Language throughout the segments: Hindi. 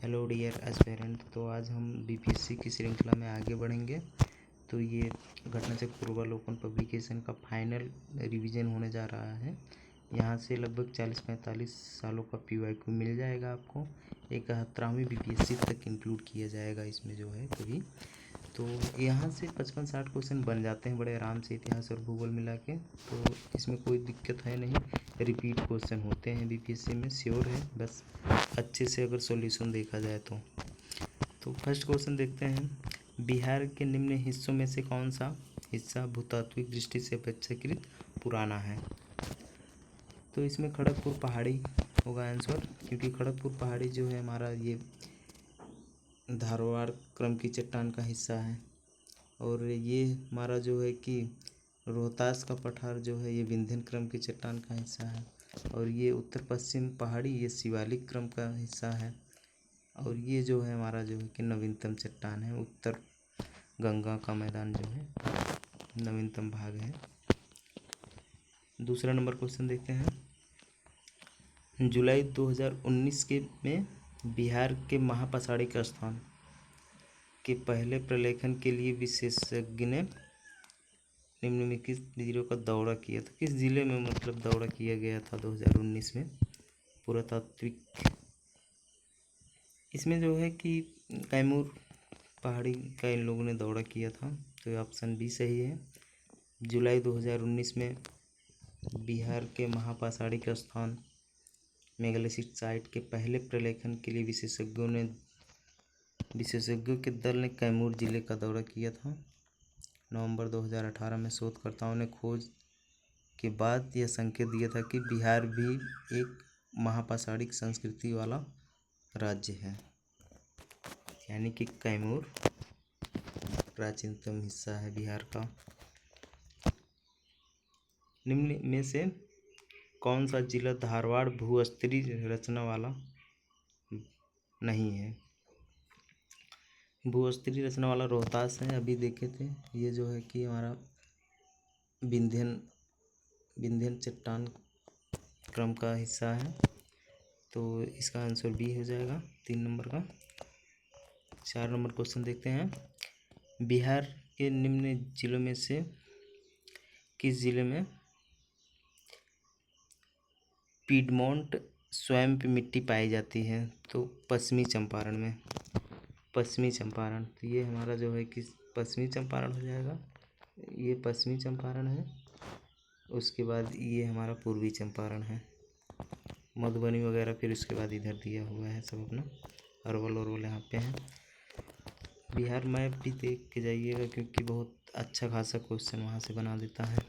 Hello dear aspirant. तो आज हम बीपीएससी की श्रृंखला में आगे बढ़ेंगे। तो ये घटना चक्र पूर्वावलोकन पब्लिकेशन का फाइनल रिवीजन होने जा रहा है। यहाँ से लगभग 40-45 सालों का पीवाईक्यू मिल जाएगा आपको। 71वीं बीपीएससी तक इंक्लूड किया जाएगा इसमें जो है कभी। तो यहाँ से 55-60 क्वेश्चन बन जाते हैं बड़े आराम से, इतिहास और भूगोल मिला के। तो इसमें कोई दिक्कत है नहीं, रिपीट क्वेश्चन होते हैं बीपीएससी में, श्योर है, बस अच्छे से अगर सॉल्यूशन देखा जाए तो फर्स्ट क्वेश्चन देखते हैं। बिहार के निम्न हिस्सों में से कौन सा हिस्सा भूतात्विक दृष्टि से अपेक्षाकृत पुराना है? तो इसमें खड़गपुर पहाड़ी होगा आंसर, क्योंकि खड़गपुर पहाड़ी जो है हमारा ये धारवाड़ क्रम की चट्टान का हिस्सा है। और ये हमारा जो है कि रोहतास का पठार जो है ये विंध्यन क्रम की चट्टान का हिस्सा है। और ये उत्तर पश्चिम पहाड़ी ये शिवालिक क्रम का हिस्सा है। और ये जो है हमारा जो है कि नवीनतम चट्टान है, उत्तर गंगा का मैदान जो है नवीनतम भाग है। दूसरा नंबर क्वेश्चन देखते हैं। जुलाई 2019 के में बिहार के महापसाड़िक स्थान के पहले प्रलेखन के लिए विशेषज्ञ ने निम्न में किस जिलों का दौरा किया था? किस जिले में मतलब दौरा किया गया था 2019 में पुरातात्विक? इसमें जो है कि कैमूर पहाड़ी का इन लोगों ने दौरा किया था, तो ऑप्शन बी सही है। जुलाई 2019 में बिहार के महापसाड़िक स्थान मेगालिथिक साइट के पहले प्रलेखन के लिए विशेषज्ञों के दल ने कैमूर जिले का दौरा किया था। नवंबर 2018 में शोधकर्ताओं ने खोज के बाद यह संकेत दिया था कि बिहार भी एक महापसाड़िक संस्कृति वाला राज्य है, यानी कि कैमूर प्राचीनतम हिस्सा है बिहार का। निम्न में से कौन सा जिला धारवाड़ भूस्तरीय रचना वाला नहीं है? भूस्तरीय रचना वाला रोहतास है, अभी देखे थे। ये जो है कि हमारा विंध्यन चट्टान क्रम का हिस्सा है, तो इसका आंसर बी हो जाएगा 3 नंबर का। 4 नंबर क्वेश्चन देखते हैं। बिहार के निम्न जिलों में से किस जिले में पीडमोंट स्वैम्प मिट्टी पाई जाती है? तो पश्चिमी चंपारण में, पश्चिमी चंपारण। तो ये हमारा जो है कि पश्चिमी चंपारण हो जाएगा, ये पश्चिमी चंपारण है। उसके बाद ये हमारा पूर्वी चंपारण है, मधुबनी वगैरह फिर उसके बाद इधर दिया हुआ है सब अपना, अरवल यहाँ पे है। बिहार मैप भी देख के जाइएगा, क्योंकि बहुत अच्छा खासा क्वेश्चन वहाँ से बना देता है।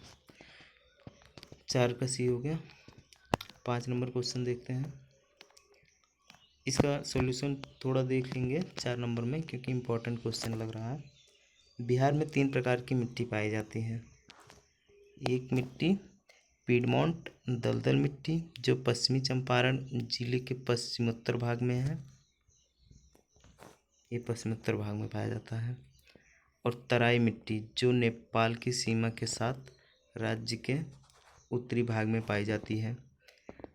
4 का सी हो गया। 5 नंबर क्वेश्चन देखते हैं। इसका सॉल्यूशन थोड़ा देख लेंगे 4 नंबर में, क्योंकि इम्पोर्टेंट क्वेश्चन लग रहा है। बिहार में 3 प्रकार की मिट्टी पाई जाती है। एक मिट्टी पीडमोंट दलदल मिट्टी, जो पश्चिमी चंपारण जिले के पश्चिमोत्तर भाग में है, ये पश्चिमोत्तर भाग में पाया जाता है। और तराई मिट्टी, जो नेपाल की सीमा के साथ राज्य के उत्तरी भाग में पाई जाती है।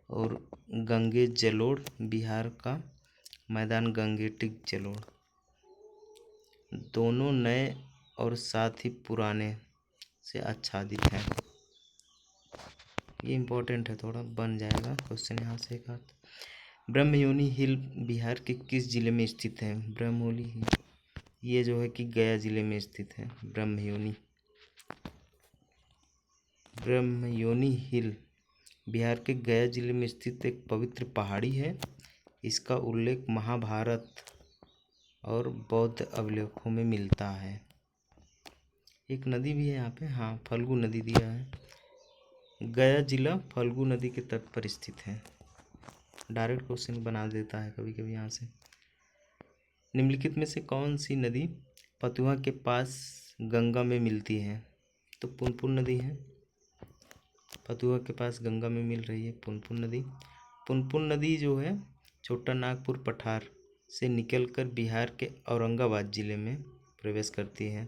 और गंगे जलोढ़, बिहार का मैदान गंगेटिक जलोढ़, दोनों नए और साथ ही पुराने से आच्छादित हैं। ये इम्पोर्टेंट है, थोड़ा बन जाएगा क्वेश्चन यहाँ से एक आध। ब्रह्मयोनी हिल बिहार के किस जिले में स्थित है? ब्रह्मयोनी हिल ये जो है कि गया जिले में स्थित है। ब्रह्मयोनी हिल बिहार के गया जिले में स्थित एक पवित्र पहाड़ी है। इसका उल्लेख महाभारत और बौद्ध अभिलेखों में मिलता है। एक नदी भी है यहाँ पे, हाँ, फल्गु नदी दिया है। गया जिला फल्गु नदी के तट पर स्थित है। डायरेक्ट क्वेश्चन बना देता है कभी कभी यहाँ से। निम्नलिखित में से कौन सी नदी फतुहा के पास गंगा में मिलती है? तो पुनपुन नदी है, फतुहा के पास गंगा में मिल रही है पुनपुन नदी। पुनपुन नदी जो है छोटा नागपुर पठार से निकलकर बिहार के औरंगाबाद जिले में प्रवेश करती है।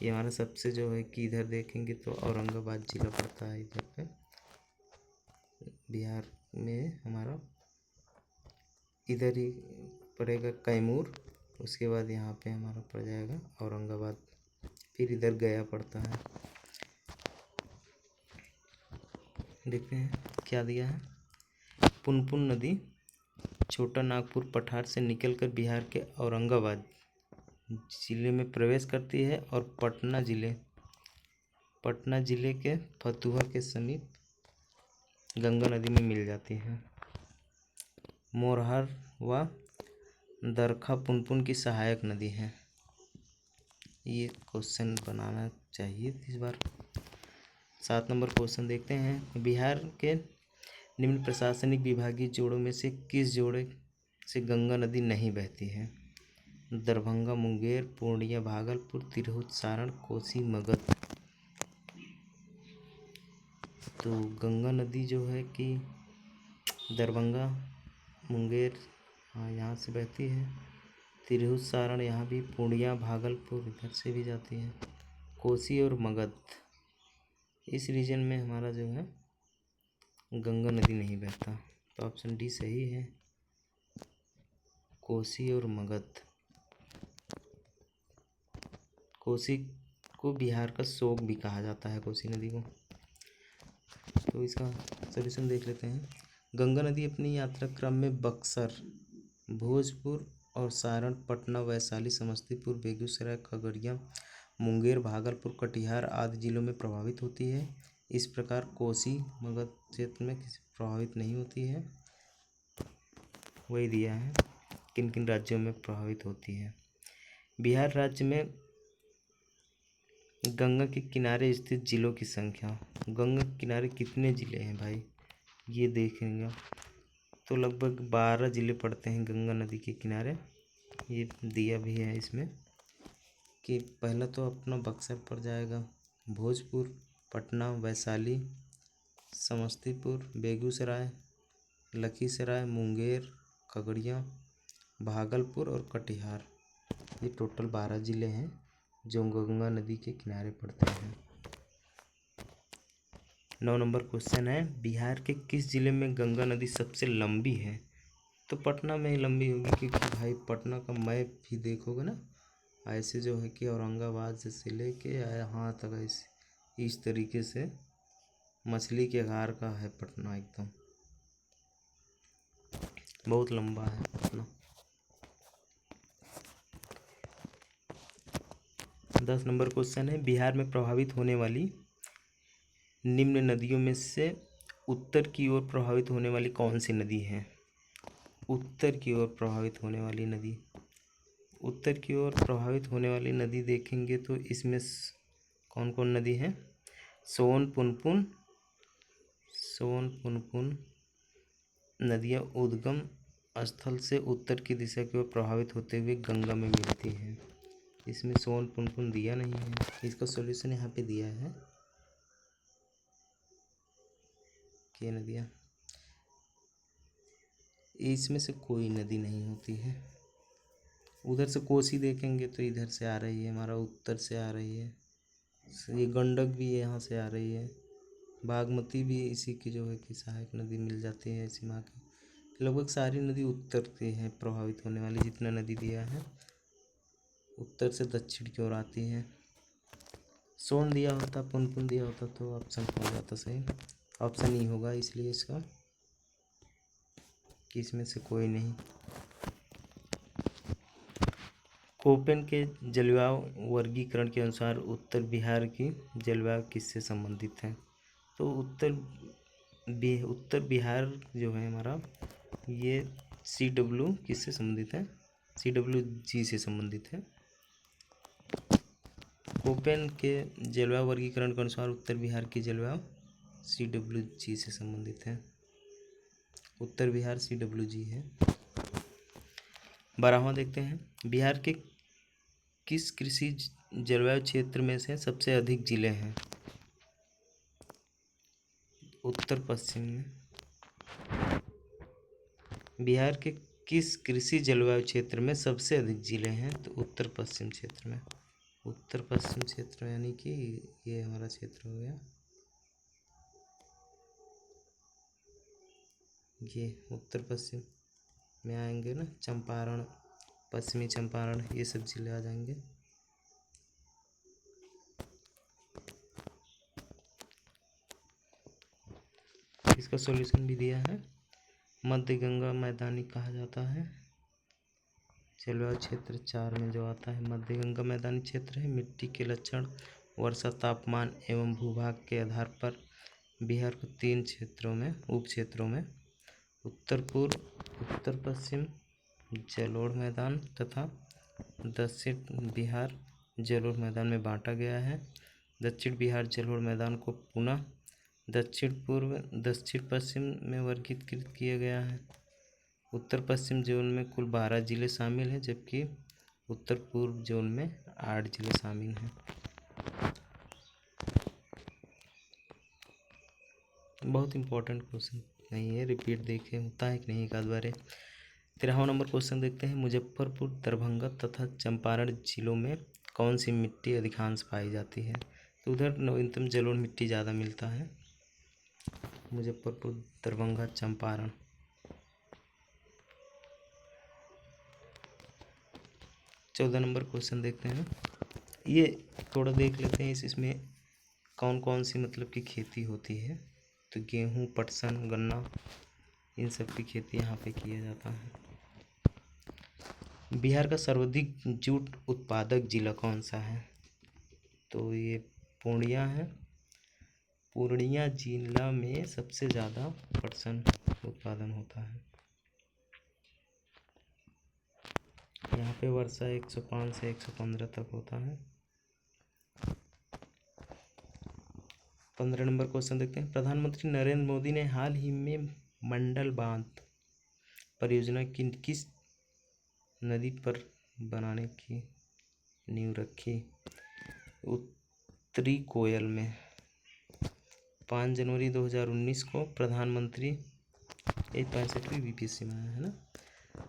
ये हमारा सबसे जो है कि इधर देखेंगे तो औरंगाबाद जिला पड़ता है इधर पे, बिहार में हमारा इधर ही पड़ेगा कैमूर, उसके बाद यहाँ पे हमारा पड़ जाएगा औरंगाबाद, फिर इधर गया पड़ता है। देखते हैं क्या दिया है। पुनपुन नदी छोटा नागपुर पठार से निकलकर बिहार के औरंगाबाद जिले में प्रवेश करती है और पटना जिले के फतुहा के समीप गंगा नदी में मिल जाती है। मोरहर व दरखा पुनपुन की सहायक नदी है। ये क्वेश्चन बनाना चाहिए इस बार। 7 नंबर क्वेश्चन देखते हैं। बिहार के निम्न प्रशासनिक विभागीय जोड़ों में से किस जोड़े से गंगा नदी नहीं बहती है? दरभंगा, मुंगेर, पूर्णिया, भागलपुर, तिरहुत, सारण, कोसी, मगध। तो गंगा नदी जो है कि दरभंगा, मुंगेर, हाँ यहाँ से बहती है। तिरहुत, सारण यहाँ भी, पूर्णिया, भागलपुर इधर से भी जाती है। कोसी और मगध इस रीजन में हमारा जो है गंगा नदी नहीं बहता। तो ऑप्शन डी सही है, कोसी और मगध। कोसी को बिहार का शोक भी कहा जाता है, कोसी नदी को। तो इसका सॉल्यूशन देख लेते हैं। गंगा नदी अपनी यात्रा क्रम में बक्सर, भोजपुर और सारण, पटना, वैशाली, समस्तीपुर, बेगूसराय, खगड़िया, मुंगेर, भागलपुर, कटिहार आदि जिलों में प्रभावित होती है। इस प्रकार कोसी मगध क्षेत्र में किसी प्रभावित नहीं होती है। वही दिया है किन किन राज्यों में प्रभावित होती है। बिहार राज्य में गंगा के किनारे स्थित जिलों की संख्या। गंगा के किनारे कितने ज़िले हैं भाई, ये देखेंगे तो लगभग 12 ज़िले पड़ते हैं गंगा नदी के किनारे। ये दिया भी है इसमें कि पहला तो अपना बक्सर पड़ जाएगा, भोजपुर, पटना, वैशाली, समस्तीपुर, बेगूसराय, लखीसराय, मुंगेर, खगड़िया, भागलपुर और कटिहार। ये टोटल 12 ज़िले हैं जो गंगा नदी के किनारे पड़ते हैं। 9 नंबर क्वेश्चन है, बिहार के किस जिले में गंगा नदी सबसे लंबी है? तो पटना में ही लंबी होगी, क्योंकि भाई पटना का मैप भी देखोगे ना, ऐसे जो है कि औरंगाबाद से लेके यहाँ तक ऐसे इस तरीके से मछली के आकार का है पटना, एकदम बहुत लंबा है पटना। 10 नंबर क्वेश्चन है, बिहार में प्रभावित होने वाली निम्न नदियों में से उत्तर की ओर प्रभावित होने वाली कौन सी नदी है? उत्तर की ओर प्रभावित होने वाली नदी, उत्तर की ओर प्रभावित होने वाली नदी देखेंगे तो इसमें कौन कौन नदी है? सोन पुनपुन नदियाँ उद्गम स्थल से उत्तर की दिशा की ओर प्रभावित होते हुए गंगा में मिलती हैं। इसमें सोन पुनपुन दिया नहीं है, इसका सॉल्यूशन यहाँ पे दिया है कि नदियाँ, इसमें से कोई नदी नहीं होती है। उधर से कोसी देखेंगे तो इधर से आ रही है, हमारा उत्तर से आ रही है। ये गंडक भी यहाँ से आ रही है, बागमती भी इसी की जो है कि सहायक नदी मिल जाती है इसी माह की। लगभग सारी नदी उत्तर से हैं प्रभावित होने वाली, जितना नदी दिया है उत्तर से दक्षिण की ओर आती है। सोन दिया होता, पुनपुन दिया होता तो ऑप्शन हो जाता सही, ऑप्शन ही होगा इसलिए इसका कि इसमें से कोई नहीं। कोपेन के जलवायु वर्गीकरण के अनुसार उत्तर बिहार की जलवायु किससे संबंधित है? तो उत्तर बिहार जो है हमारा, ये CW किससे संबंधित है? CWG से संबंधित है। कोपेन के जलवायु वर्गीकरण के अनुसार उत्तर बिहार की जलवायु CWG से संबंधित है। उत्तर बिहार CWG है। 12वां देखते हैं, बिहार के किस कृषि जलवायु क्षेत्र में से सबसे अधिक जिले हैं? उत्तर पश्चिम में। बिहार के किस कृषि जलवायु क्षेत्र में सबसे अधिक जिले हैं? तो उत्तर पश्चिम क्षेत्र में। उत्तर पश्चिम क्षेत्र यानी कि ये हमारा क्षेत्र हो गया, ये उत्तर पश्चिम में आएंगे ना, चंपारण, पश्चिमी चंपारण, ये सब जिले आ जाएंगे। इसका सॉल्यूशन भी दिया है। मध्य गंगा मैदानी कहा जाता है। जलवायु क्षेत्र 4 में जो आता है मध्य गंगा मैदानी क्षेत्र है। मिट्टी के लक्षण, वर्षा, तापमान एवं भूभाग के आधार पर बिहार को 3 क्षेत्रों में, उप क्षेत्रों में, उत्तर पूर्व, उत्तर पश्चिम जलोढ़ मैदान तथा दक्षिण बिहार जलोढ़ मैदान में बांटा गया है। दक्षिण बिहार जलोढ़ मैदान को पुनः दक्षिण पूर्व, दक्षिण पश्चिम में वर्गीकृत किया गया है। उत्तर पश्चिम जोन में कुल 12 जिले शामिल हैं, जबकि उत्तर पूर्व जोन में 8 जिले शामिल हैं। बहुत इंपॉर्टेंट क्वेश्चन नहीं है, रिपीट देखे होता है कि नहीं एक आध बार। 13वां नंबर क्वेश्चन देखते हैं। मुजफ्फरपुर, दरभंगा तथा चंपारण जिलों में कौन सी मिट्टी अधिकांश पाई जाती है? तो उधर नवीनतम जलोढ़ मिट्टी ज़्यादा मिलता है। मुजफ्फरपुर, दरभंगा, चंपारण। 14 नंबर क्वेश्चन देखते हैं। ये थोड़ा देख लेते हैं इसमें कौन कौन सी मतलब की खेती होती है। तो गेहूँ, पटसन, गन्ना, इन सब की खेती यहाँ पे किया जाता है। बिहार का सर्वाधिक जूट उत्पादक जिला कौन सा है? तो ये पूर्णिया है। पूर्णिया जिला में सबसे ज़्यादा पटसन उत्पादन होता है। यहाँ पे वर्षा 105 से 115 तक होता है। 15 नंबर क्वेश्चन देखते हैं। प्रधानमंत्री नरेंद्र मोदी ने हाल ही में मंडल बांध परियोजना की किस नदी पर बनाने की नींव रखी? उत्तरी कोयल में। 5 जनवरी 2019 को प्रधानमंत्री 65वीं बीपीएससी में आया है ना।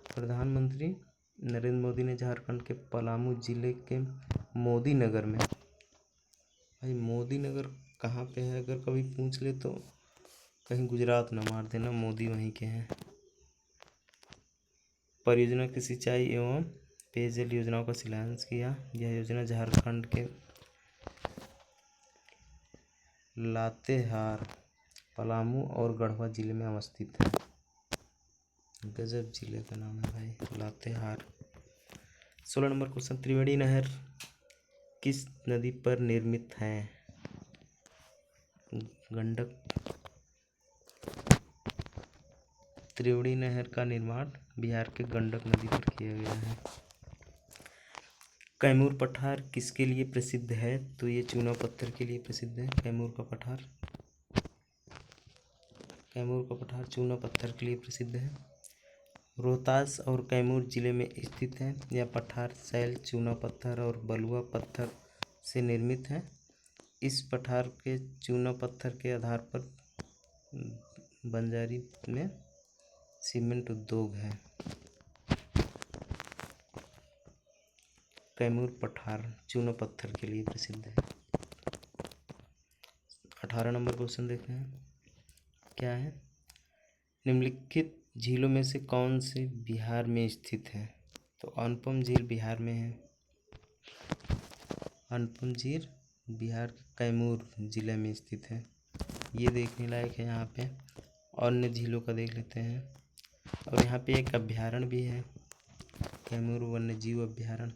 प्रधानमंत्री नरेंद्र मोदी ने झारखंड के पलामू जिले के मोदी नगर में, भाई मोदी नगर कहाँ पे है अगर कभी पूछ ले तो कहीं गुजरात ना मार देना, मोदी वहीं के हैं। परियोजना की सिंचाई एवं पेयजल योजनाओं का शिलान्यास किया। यह योजना झारखंड के लातेहार, पलामू और गढ़वा जिले में अवस्थित है। गजब जिले का नाम है भाई, लातेहार। 16 number question. त्रिवेणी नहर किस नदी पर निर्मित है? गंडक। त्रिवेणी नहर का निर्माण बिहार के गंडक नदी पर किया गया है। कैमूर पठार किसके लिए प्रसिद्ध है? तो ये चूना पत्थर के लिए प्रसिद्ध है। कैमूर का पठार, कैमूर का पठार चूना पत्थर के लिए प्रसिद्ध है। रोहतास और कैमूर जिले में स्थित है। यह पठार शैल, चूना पत्थर और बलुआ पत्थर से निर्मित है। इस पठार के चूना पत्थर के आधार पर बंजारी में सीमेंट उद्योग है। कैमूर पठार चूना पत्थर के लिए प्रसिद्ध है। 18 नंबर क्वेश्चन देखते हैं क्या है। निम्नलिखित झीलों में से कौन से बिहार में स्थित है? तो अनुपम झील बिहार में है। अनुपम झील बिहार के कैमूर जिले में स्थित है। ये देखने लायक है। यहाँ पे अन्य झीलों का देख लेते हैं। और यहाँ पे एक अभ्यारण्य भी है, कैमूर वन्यजीव अभ्यारण्य।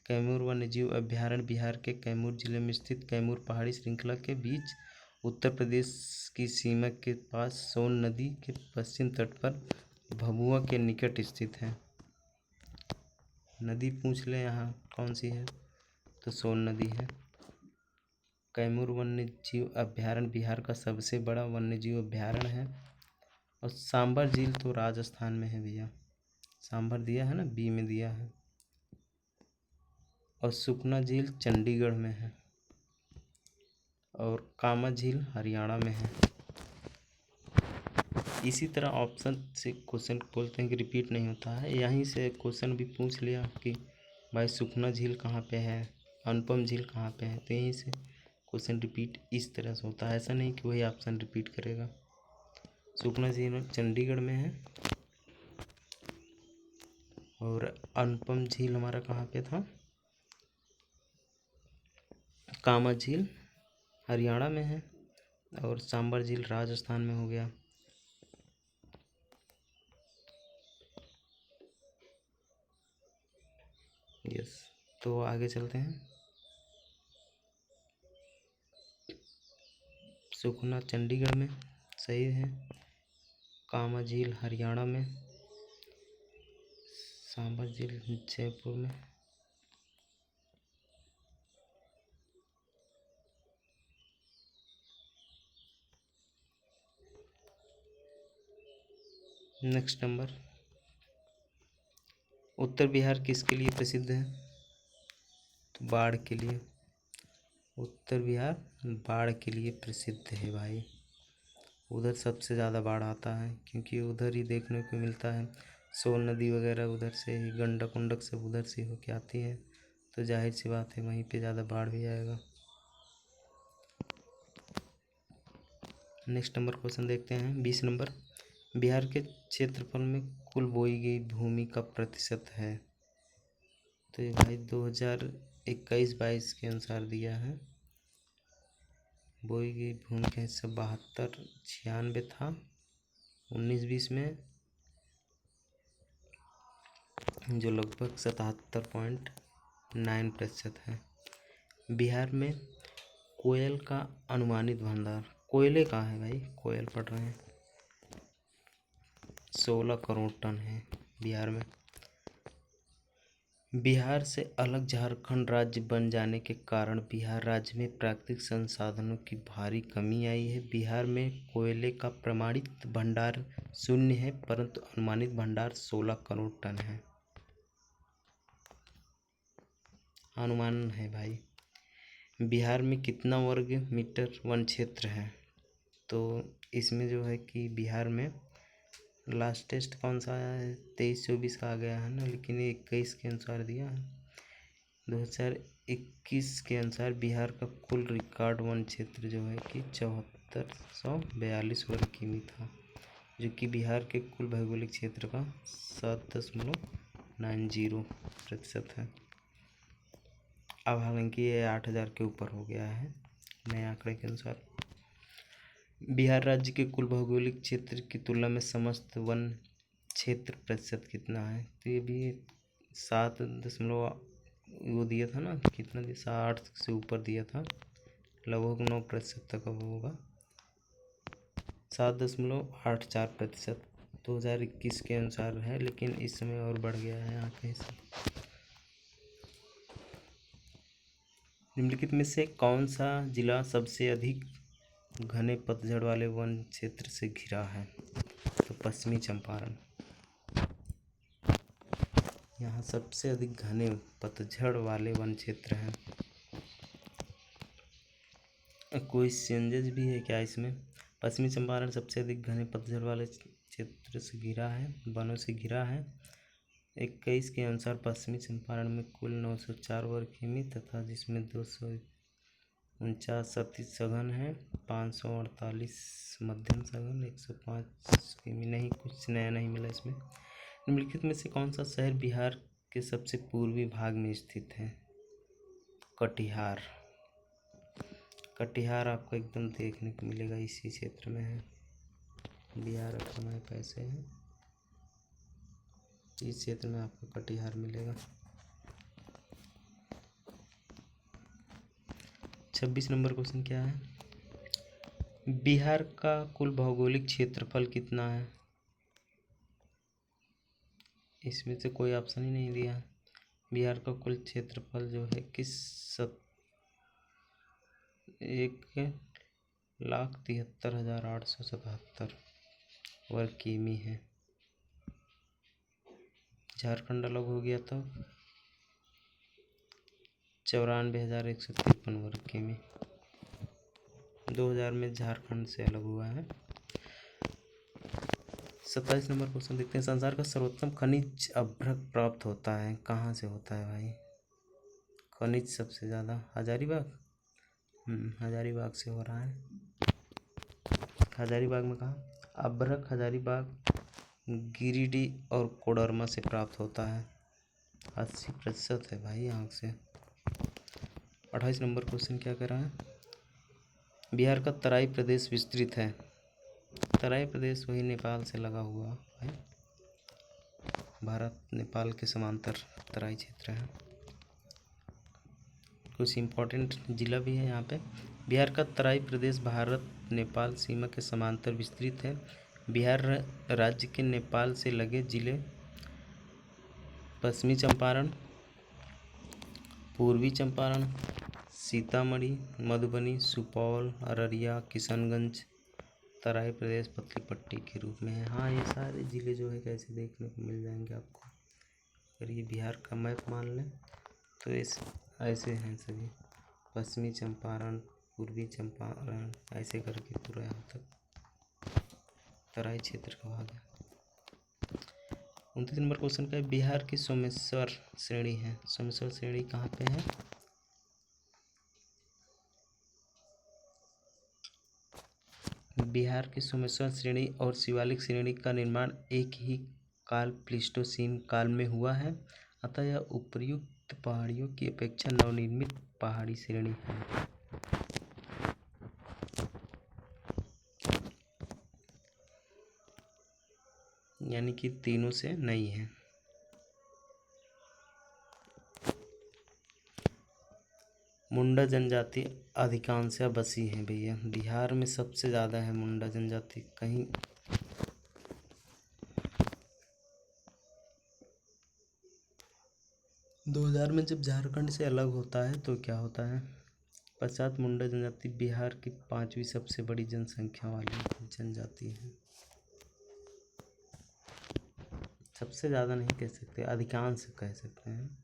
कैमूर वन्यजीव अभ्यारण्य बिहार के कैमूर जिले में स्थित कैमूर पहाड़ी श्रृंखला के बीच उत्तर प्रदेश की सीमा के पास सोन नदी के पश्चिम तट पर भभुआ के निकट स्थित है। नदी पूछ ले यहाँ कौन सी है, तो सोन नदी है। कैमूर वन्यजीव अभ्यारण्य बिहार का सबसे बड़ा वन्यजीव अभ्यारण्य है। और सांभर झील तो राजस्थान में है भैया, सांभर दिया है ना, बी में दिया है। और सुखना झील चंडीगढ़ में है। और कामा झील हरियाणा में है। इसी तरह ऑप्शन से क्वेश्चन बोलते हैं कि रिपीट नहीं होता है। यहीं से क्वेश्चन भी पूछ लिया कि भाई सुखना झील कहाँ पे है, अनुपम झील कहाँ पे है, तो यहीं से क्वेश्चन रिपीट इस तरह से होता है। ऐसा नहीं कि वही ऑप्शन रिपीट करेगा। सुखना झील चंडीगढ़ में है। और अनुपम झील हमारा कहाँ पे था? कामा झील हरियाणा में है, और सांबर झील राजस्थान में हो गया। यस, तो आगे चलते हैं। सुखना चंडीगढ़ में, सही है। कामा झील हरियाणा में, सांबर झील जयपुर में। नेक्स्ट नंबर, उत्तर बिहार किसके लिए प्रसिद्ध है? तो बाढ़ के लिए। उत्तर बिहार बाढ़ के लिए प्रसिद्ध है भाई। उधर सबसे ज़्यादा बाढ़ आता है, क्योंकि उधर ही देखने को मिलता है। सोन नदी वगैरह उधर से ही, गंडक उंडक सब उधर से होके आती है, तो जाहिर सी बात है वहीं पे ज़्यादा बाढ़ भी आएगा। नेक्स्ट नंबर क्वेश्चन देखते हैं, 20 नंबर। बिहार के क्षेत्रफल में कुल बोई गई भूमि का प्रतिशत है? तो ये भाई 2021-22 के अनुसार दिया है। बोई गई भूमि का हिस्सा 72-96 था। 19-20 में जो लगभग 77.9% है। बिहार में कोयल का अनुमानित भंडार, कोयले का है भाई, कोयल पढ़ रहे हैं, 16 करोड़ टन है बिहार में। बिहार से अलग झारखंड राज्य बन जाने के कारण बिहार राज्य में प्राकृतिक संसाधनों की भारी कमी आई है। बिहार में कोयले का प्रमाणित भंडार 0 है, परंतु अनुमानित भंडार 16 करोड़ टन है। अनुमान है भाई। बिहार में कितना वर्ग मीटर वन क्षेत्र है? तो इसमें जो है कि बिहार में लास्ट टेस्ट कौन सा आया है? 23-24 का आ गया है ना, लेकिन ये 21 के अनुसार दिया है। 2021 के अनुसार बिहार का कुल रिकॉर्ड वन क्षेत्र जो है कि 7442 वर्ग किमी था, जो कि बिहार के कुल भौगोलिक क्षेत्र का 7.90% है। अब हालांकि ये 8000 के ऊपर हो गया है नए आंकड़े के अनुसार। बिहार राज्य के कुल भौगोलिक क्षेत्र की तुलना में समस्त वन क्षेत्र प्रतिशत कितना है? तो ये भी 7 वो दिया था ना, कितना दिया, 60 से ऊपर दिया था, लगभग 9% तक अब होगा, 7.84% 2021 के अनुसार है, लेकिन इस समय और बढ़ गया है यहाँ कहीं से। निम्नलिखित में से कौन सा जिला सबसे अधिक घने पतझड़ वाले वन क्षेत्र से घिरा है? तो पश्चिमी चंपारण। यहाँ सबसे अधिक घने पतझड़ वाले वन क्षेत्र हैं। कोई चेंजेस भी है क्या इसमें? पश्चिमी चंपारण सबसे अधिक घने पतझड़ वाले क्षेत्र से घिरा है, वनों से घिरा है। 21 के अनुसार पश्चिमी चंपारण में कुल 904 वर्ग किमी तथा जिसमें 249 अति सघन है, 548 मध्यम सघन, 105 किमी नहीं, कुछ नया नहीं मिला इसमें। निम्नलिखित में से कौन सा शहर बिहार के सबसे पूर्वी भाग में स्थित है? कटिहार। कटिहार आपको एकदम देखने को मिलेगा, इसी क्षेत्र में है। बिहार अठमा पैसे हैं, इस क्षेत्र में आपको कटिहार मिलेगा। 26 नंबर क्वेश्चन क्या है? बिहार का कुल भौगोलिक क्षेत्रफल कितना है? इसमें से कोई ऑप्शन ही नहीं दिया। बिहार का कुल क्षेत्रफल जो है कि 1,73,877 वर्ग किमी है। झारखंड अलग हो गया तो 94,153 वर्ग किमी 2000 में झारखंड से अलग हुआ है। 27 नंबर क्वेश्चन देखते हैं। संसार का सर्वोत्तम खनिज अभ्रक प्राप्त होता है, कहाँ से होता है भाई? खनिज सबसे ज़्यादा हजारीबाग, हजारीबाग से हो रहा है। हजारीबाग में कहाँ? अभ्रक हजारीबाग गिरिडीह और कोडरमा से प्राप्त होता है। 80% है भाई आँख से। 28 नंबर क्वेश्चन क्या कर रहा है? बिहार का तराई प्रदेश विस्तृत है। तराई प्रदेश वही नेपाल से लगा हुआ है, भारत नेपाल के समांतर तराई क्षेत्र है। कुछ इम्पोर्टेंट जिला भी है यहाँ पे। बिहार का तराई प्रदेश भारत नेपाल सीमा के समांतर विस्तृत है। बिहार राज्य के नेपाल से लगे जिले पश्चिमी चंपारण, पूर्वी चंपारण, सीतामढ़ी, मधुबनी, सुपौल, अररिया, किशनगंज तराई प्रदेश पतली पट्टी के रूप में है। हाँ, ये सारे ज़िले जो है कैसे देखने को मिल जाएंगे आपको। अगर ये बिहार का मैप मान लें तो ऐसे हैं सभी, पश्चिमी चंपारण, पूर्वी चंपारण, ऐसे करके पूरा यहाँ तक तराई क्षेत्र का भाग है। 29 नंबर क्वेश्चन का बिहार की सोमेश्वर श्रेणी है। सोमेश्वर श्रेणी कहाँ पे है? बिहार की सोमेश्वर श्रेणी और शिवालिक श्रेणी का निर्माण एक ही काल प्लीस्टोसीन काल में हुआ है, अतः यह उपर्युक्त पहाड़ियों की अपेक्षा नवनिर्मित पहाड़ी श्रेणी है। यानी कि तीनों से नई है। मुंडा जनजाति अधिकांशतः बसी है भैया। बिहार में सबसे ज़्यादा है मुंडा जनजाति। कहीं 2000 में जब झारखंड से अलग होता है तो क्या होता है, पश्चात मुंडा जनजाति बिहार की 5वीं सबसे बड़ी जनसंख्या वाली जनजाति है। सबसे ज़्यादा नहीं कह सकते, अधिकांश कह सकते हैं।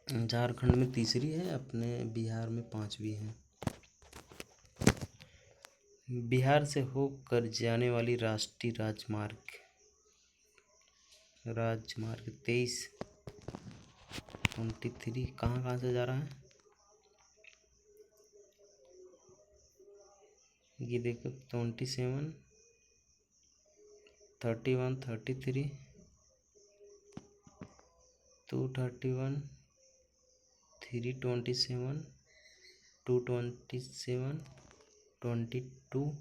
झारखंड में तीसरी है, अपने बिहार में 5वीं है। बिहार से होकर जाने वाली राष्ट्रीय राजमार्ग 23 कहाँ से जा रहा है? ये देखो 27, 31, 33, 231, 327, 227, 22,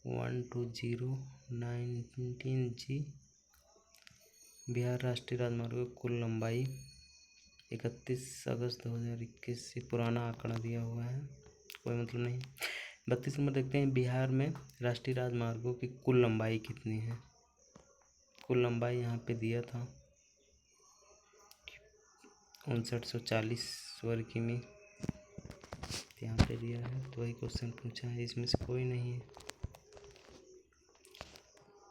120, 19G। बिहार राष्ट्रीय राजमार्ग की कुल लंबाई 31 अगस्त 2021 से पुराना आंकड़ा दिया हुआ है, कोई मतलब नहीं। 32 नंबर देखते हैं, बिहार में राष्ट्रीय राजमार्गों की कुल लंबाई कितनी है? कुल लंबाई यहाँ पे दिया था 5940 वर्ग किमी, यहाँ पे दिया है तो वही क्वेश्चन पूछा है, इसमें से कोई नहीं है।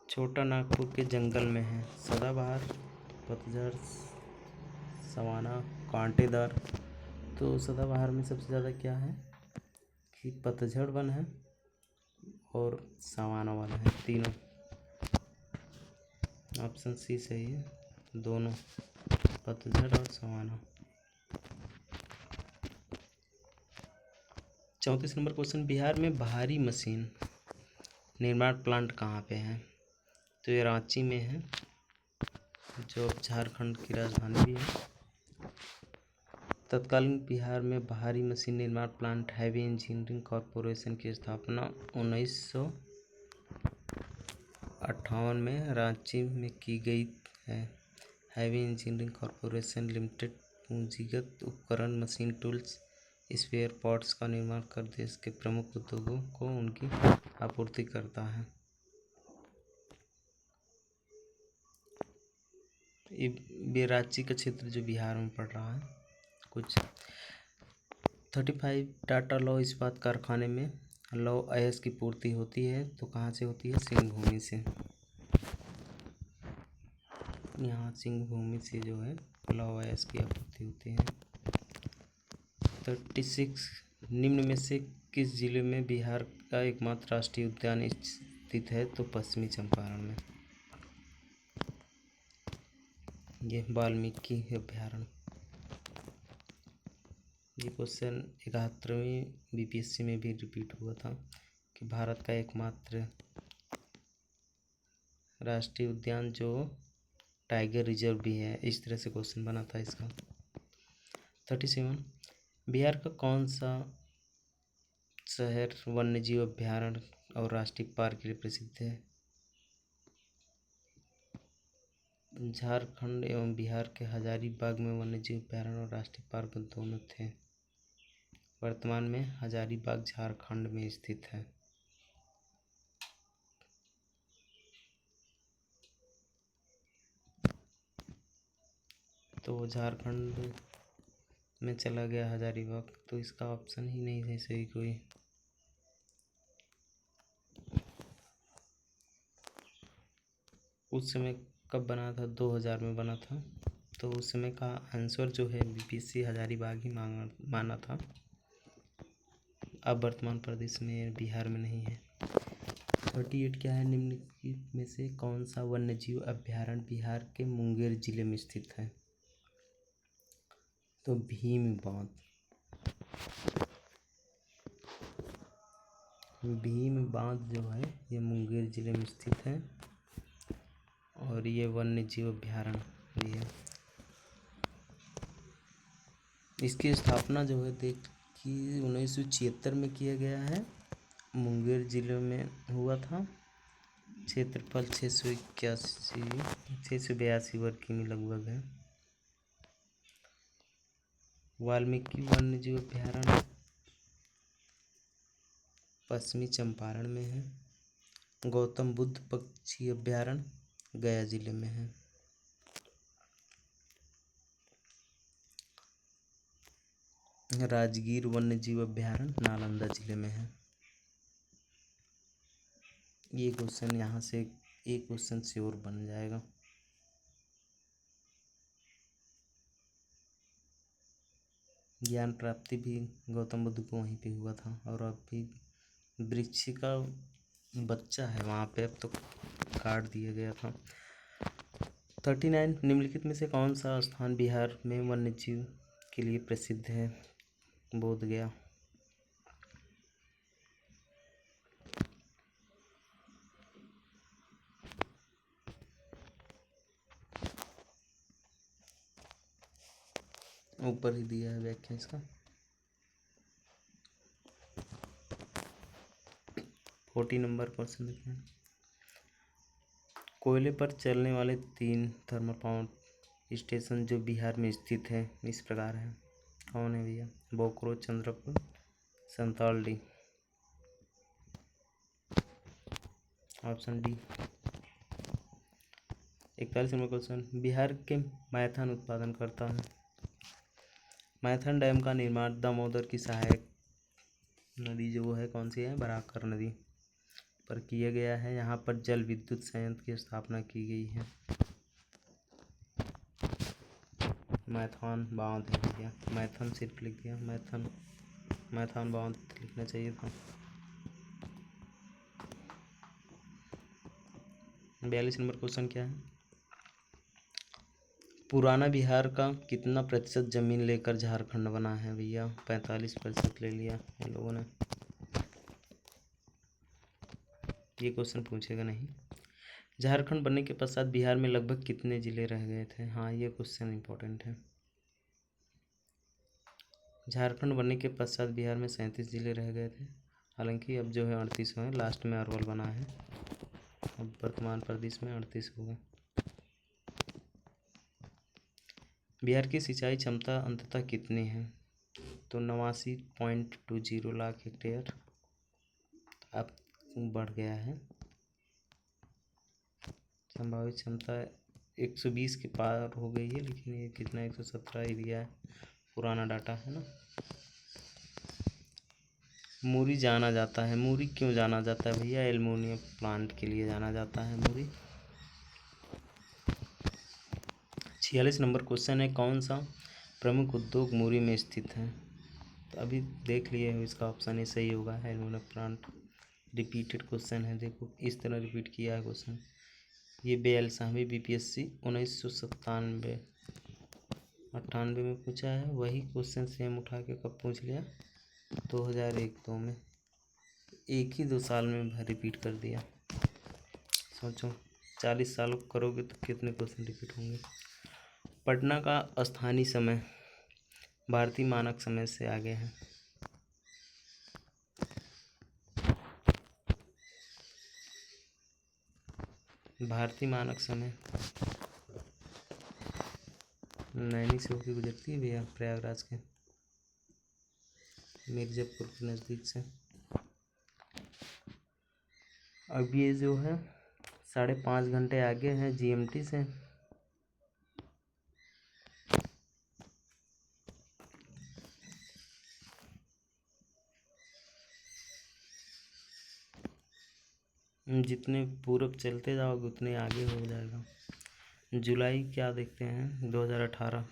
छोटा नागपुर के जंगल में है, सदाबहार, पतझड़, सवाना, कांटेदार। तो सदाबहार में सबसे ज़्यादा क्या है कि पतझड़ वन है और सवाना वन है, तीनों। ऑप्शन सी सही है, दोनों पतझड़ और सवाना। 34 नंबर क्वेश्चन, बिहार में भारी मशीन निर्माण प्लांट कहाँ पे है? तो ये रांची में है, जो झारखंड की राजधानी भी है। तत्कालीन बिहार में भारी मशीन निर्माण प्लांट हैवी इंजीनियरिंग कॉरपोरेशन की स्थापना 1958 में रांची में की गई है। हैवी इंजीनियरिंग कॉरपोरेशन लिमिटेड पूंजीगत उपकरण, मशीन टूल्स, स्पेयर पार्ट्स का निर्माण कर देश के प्रमुख उद्योगों को उनकी आपूर्ति करता है। ये रांची का क्षेत्र जो बिहार में पड़ रहा है। कुछ 35 टाटा लौह इस्पात कारखाने में लौह अयस्क की पूर्ति होती है, तो कहाँ से होती है? सिंहभूमि से। यहाँ सिंहभूमि से जो है लौह अयस्क की आपूर्ति होती है। 36 निम्न में से किस जिले में बिहार का एकमात्र राष्ट्रीय उद्यान स्थित है? तो पश्चिमी चंपारण में। ये वाल्मीकि अभयारण्य। ये क्वेश्चन 71वीं बीपीएससी में भी रिपीट हुआ था कि भारत का एकमात्र राष्ट्रीय उद्यान जो टाइगर रिजर्व भी है, इस तरह से क्वेश्चन बना था इसका। 37, बिहार का कौन सा शहर वन्यजीव अभयारण्य और राष्ट्रीय पार्क के लिए प्रसिद्ध है? झारखंड एवं बिहार के हजारीबाग में वन्यजीव अभयारण्य और राष्ट्रीय पार्क दोनों थे। वर्तमान में हजारीबाग झारखंड में स्थित है। तो झारखंड में चला गया हजारीबाग, तो इसका ऑप्शन ही नहीं है सही कोई। उस समय कब बना था? 2000 में बना था। तो उस समय का आंसर जो है बीपीएससी हजारीबाग ही माना था। अब वर्तमान प्रदेश में, बिहार में नहीं है। 38 क्या है? निम्नलिखित में से कौन सा वन्यजीव अभयारण्य बिहार के मुंगेर जिले में स्थित है? तो भीम बांध जो है ये मुंगेर जिले में स्थित है और ये वन्यजीव अभयारण्य भी है। इसकी स्थापना जो है कि 1976 में किया गया है, मुंगेर जिले में हुआ था। क्षेत्रफल 682 वर्ग किमी लगभग है। वाल्मीकि वन्यजीव अभयारण्य पश्चिमी चंपारण में है। गौतम बुद्ध पक्षी अभयारण्य गया जिले में है। राजगीर वन्यजीव अभयारण्य नालंदा जिले में है। ये क्वेश्चन यहाँ से एक क्वेश्चन श्योर बन जाएगा। ज्ञान प्राप्ति भी गौतम बुद्ध को वहीं पे हुआ था और अब भी वृक्ष का बच्चा है वहाँ पे, अब तो काट दिया गया था। 39, निम्नलिखित में से कौन सा स्थान बिहार में वन्यजीव के लिए प्रसिद्ध है? बोध गया। ऊपर ही दिया है व्याख्या इसका। 40 नंबर क्वेश्चन देखते हैं। कोयले पर चलने वाले 3 थर्मल पावर स्टेशन जो बिहार में स्थित है इस प्रकार है। कौन है भैया? Bokaro, Chandrapur, Santaldih. Option D. 41 number question, Bihar के मैथन उत्पादन करता है। मैथन डैम का निर्माण दामोदर की सहायक नदी जो है कौन सी है? बराकर नदी पर किया गया है। यहाँ पर जल विद्युत संयंत्र की स्थापना की गई है। मैथन बांध है भैया, मैथन सिर्फ लिख दिया, मैथन बांध लिखना चाहिए था। 42 नंबर क्वेश्चन क्या है? पुराना बिहार का कितना प्रतिशत जमीन लेकर झारखंड बना है भैया? 45% ले लिया इन लोगों ने। ये क्वेश्चन पूछेगा नहीं। झारखंड बनने के पश्चात बिहार में लगभग कितने जिले रह गए थे? हाँ, ये क्वेश्चन इंपॉर्टेंट है। झारखंड बनने के पश्चात बिहार में 37 जिले रह गए थे, हालांकि अब जो है 38 हुए, लास्ट में अरवल बना है। अब वर्तमान प्रदेश में 38 होगा। बिहार की सिंचाई क्षमता अंततः कितनी है? तो 89.20 लाख हेक्टेयर अब बढ़ गया है। संभावित क्षमता 120 के पार हो गई है, लेकिन ये कितना 117 ही दिया है, पुराना डाटा है ना। मुरी जाना जाता है, मुरी क्यों जाना जाता है भैया? एल्युमिनियम प्लांट के लिए जाना जाता है मुरी। 46 नंबर क्वेश्चन है, कौन सा प्रमुख उद्योग मुरी में स्थित है? तो अभी देख लिए हो, इसका ऑप्शन ही सही होगा, एल्युमिनियम प्लांट। रिपीटेड क्वेश्चन है, देखो इस तरह रिपीट किया है क्वेश्चन। ये 42वीं बीपीएससी 1997 98 में पूछा है, वही क्वेश्चन सेम उठा के कब पूछ लिया, 2001-2 में। एक ही 2 साल में रिपीट कर दिया। सोचो 40 साल करोगे तो कितने क्वेश्चन रिपीट होंगे। पटना का स्थानीय समय भारतीय मानक समय से आगे है। भारतीय मानक समय नैनी से होकर गुजरती है भैया, प्रयागराज के मिर्जापुर के नज़दीक से। अब ये जो है 5.5 घंटे आगे है जीएमटी से। जितने पूरब चलते जाओगे उतने आगे हो जाएगा। जुलाई क्या देखते हैं 2018,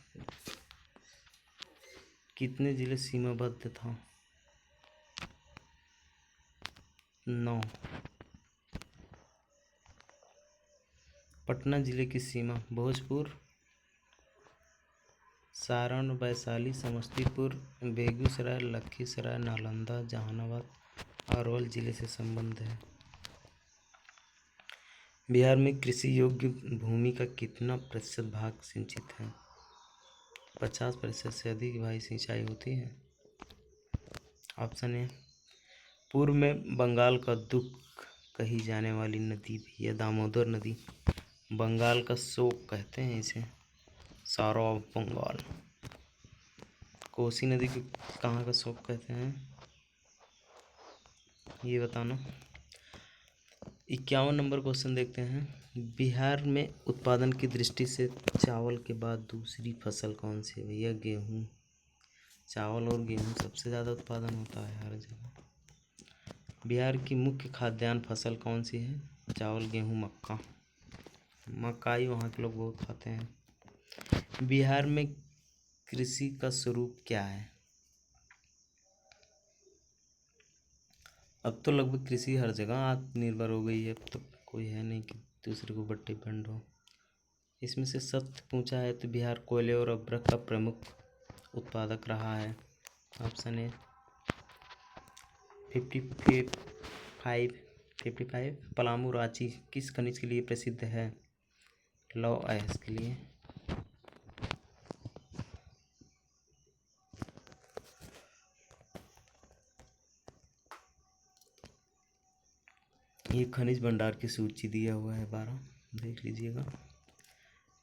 कितने जिले सीमाबद्ध था, 9। पटना जिले की सीमा भोजपुर, सारण, वैशाली, समस्तीपुर, बेगूसराय, लखीसराय, नालंदा, जहानाबाद, अरवल जिले से संबंध है। बिहार में कृषि योग्य भूमि का कितना प्रतिशत भाग सिंचित है, 50% से अधिक भाई सिंचाई होती है। ऑप्शन ए, पूर्व में बंगाल का दुख कही जाने वाली नदी भी है दामोदर नदी, बंगाल का शोक कहते हैं इसे, सारो ऑफ बंगाल। कोसी नदी को कहाँ का शोक कहते हैं, ये बताना। 51 नंबर क्वेश्चन देखते हैं, बिहार में उत्पादन की दृष्टि से चावल के बाद दूसरी फसल कौन सी है भैया, गेहूँ। चावल और गेहूँ सबसे ज़्यादा उत्पादन होता है हर जगह। बिहार की मुख्य खाद्यान्न फसल कौन सी है, चावल, गेहूँ, मक्का। मकाई वहाँ के लोग बहुत खाते हैं। बिहार में कृषि का स्वरूप क्या है, अब तो लगभग कृषि हर जगह आत्मनिर्भर हो गई है, अब तो कोई है नहीं कि दूसरे के ऊपर डिपेंड हो। इसमें से सत्य पूछा है तो बिहार कोयले और अभ्रक का प्रमुख उत्पादक रहा है। ऑप्शन ए 55 पलामू रांची किस खनिज के लिए प्रसिद्ध है, लौह अयस्क के लिए। ये खनिज भंडार की सूची दिया हुआ है 12, देख लीजिएगा।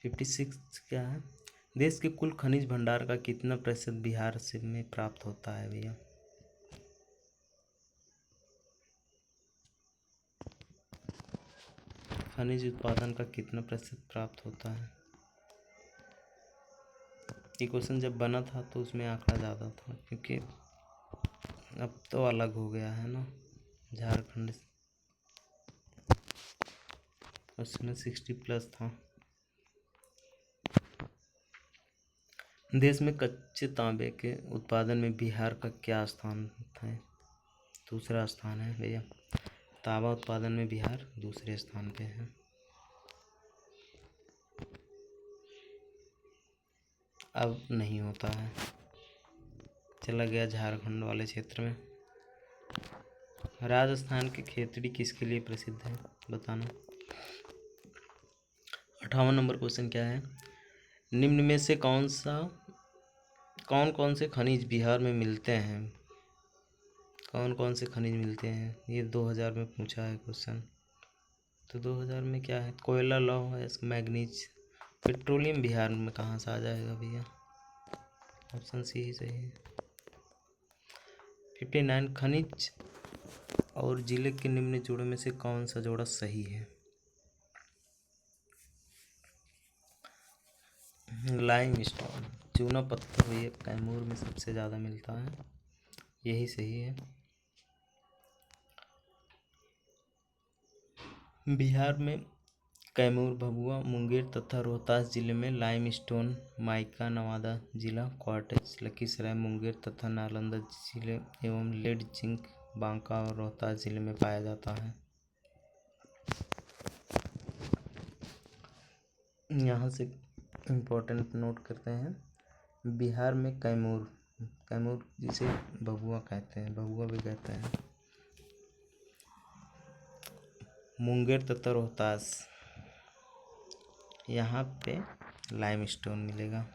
56 क्या है, देश के कुल खनिज भंडार का कितना प्रतिशत बिहार से में प्राप्त होता है भैया, खनिज उत्पादन का कितना प्रतिशत प्राप्त होता है। ये क्वेश्चन जब बना था तो उसमें आंकड़ा ज़्यादा था, क्योंकि अब तो अलग हो गया है ना, झारखंड उसमें 60+ था। देश में कच्चे तांबे के उत्पादन में बिहार का क्या स्थान है, दूसरा स्थान है भैया। तांबा उत्पादन में बिहार दूसरे स्थान पे है। अब नहीं होता है, चला गया झारखंड वाले क्षेत्र में। राजस्थान की खेतड़ी किसके लिए प्रसिद्ध है, बताना। 58 नंबर क्वेश्चन क्या है, निम्न में से कौन कौन से खनिज बिहार में मिलते हैं, कौन कौन से खनिज मिलते हैं। ये 2000 में पूछा है क्वेश्चन, तो 2000 में क्या है, कोयला, लौह अयस्क, मैग्नीज। पेट्रोलियम बिहार में कहाँ से आ जाएगा भैया, ऑप्शन सी ही सही है। 59 खनिज और जिले के निम्न जोड़ों में से कौन सा जोड़ा सही है, लाइम स्टोन, चूना पत्थर ये कैमूर में सबसे ज़्यादा मिलता है, यही सही है। बिहार में कैमूर, भभुआ, मुंगेर तथा रोहतास जिले में लाइमस्टोन, माइका नवादा जिला, क्वार्ट्ज लखीसराय, मुंगेर तथा नालंदा जिले एवं लेड जिंक बांका और रोहतास जिले में पाया जाता है। यहाँ से इम्पोर्टेंट नोट करते हैं, बिहार में कैमूर, कैमूर जिसे भभुआ कहते हैं, भभुआ भी कहते हैं। मुंगेर तथा रोहतास, यहाँ पे लाइमस्टोन मिलेगा।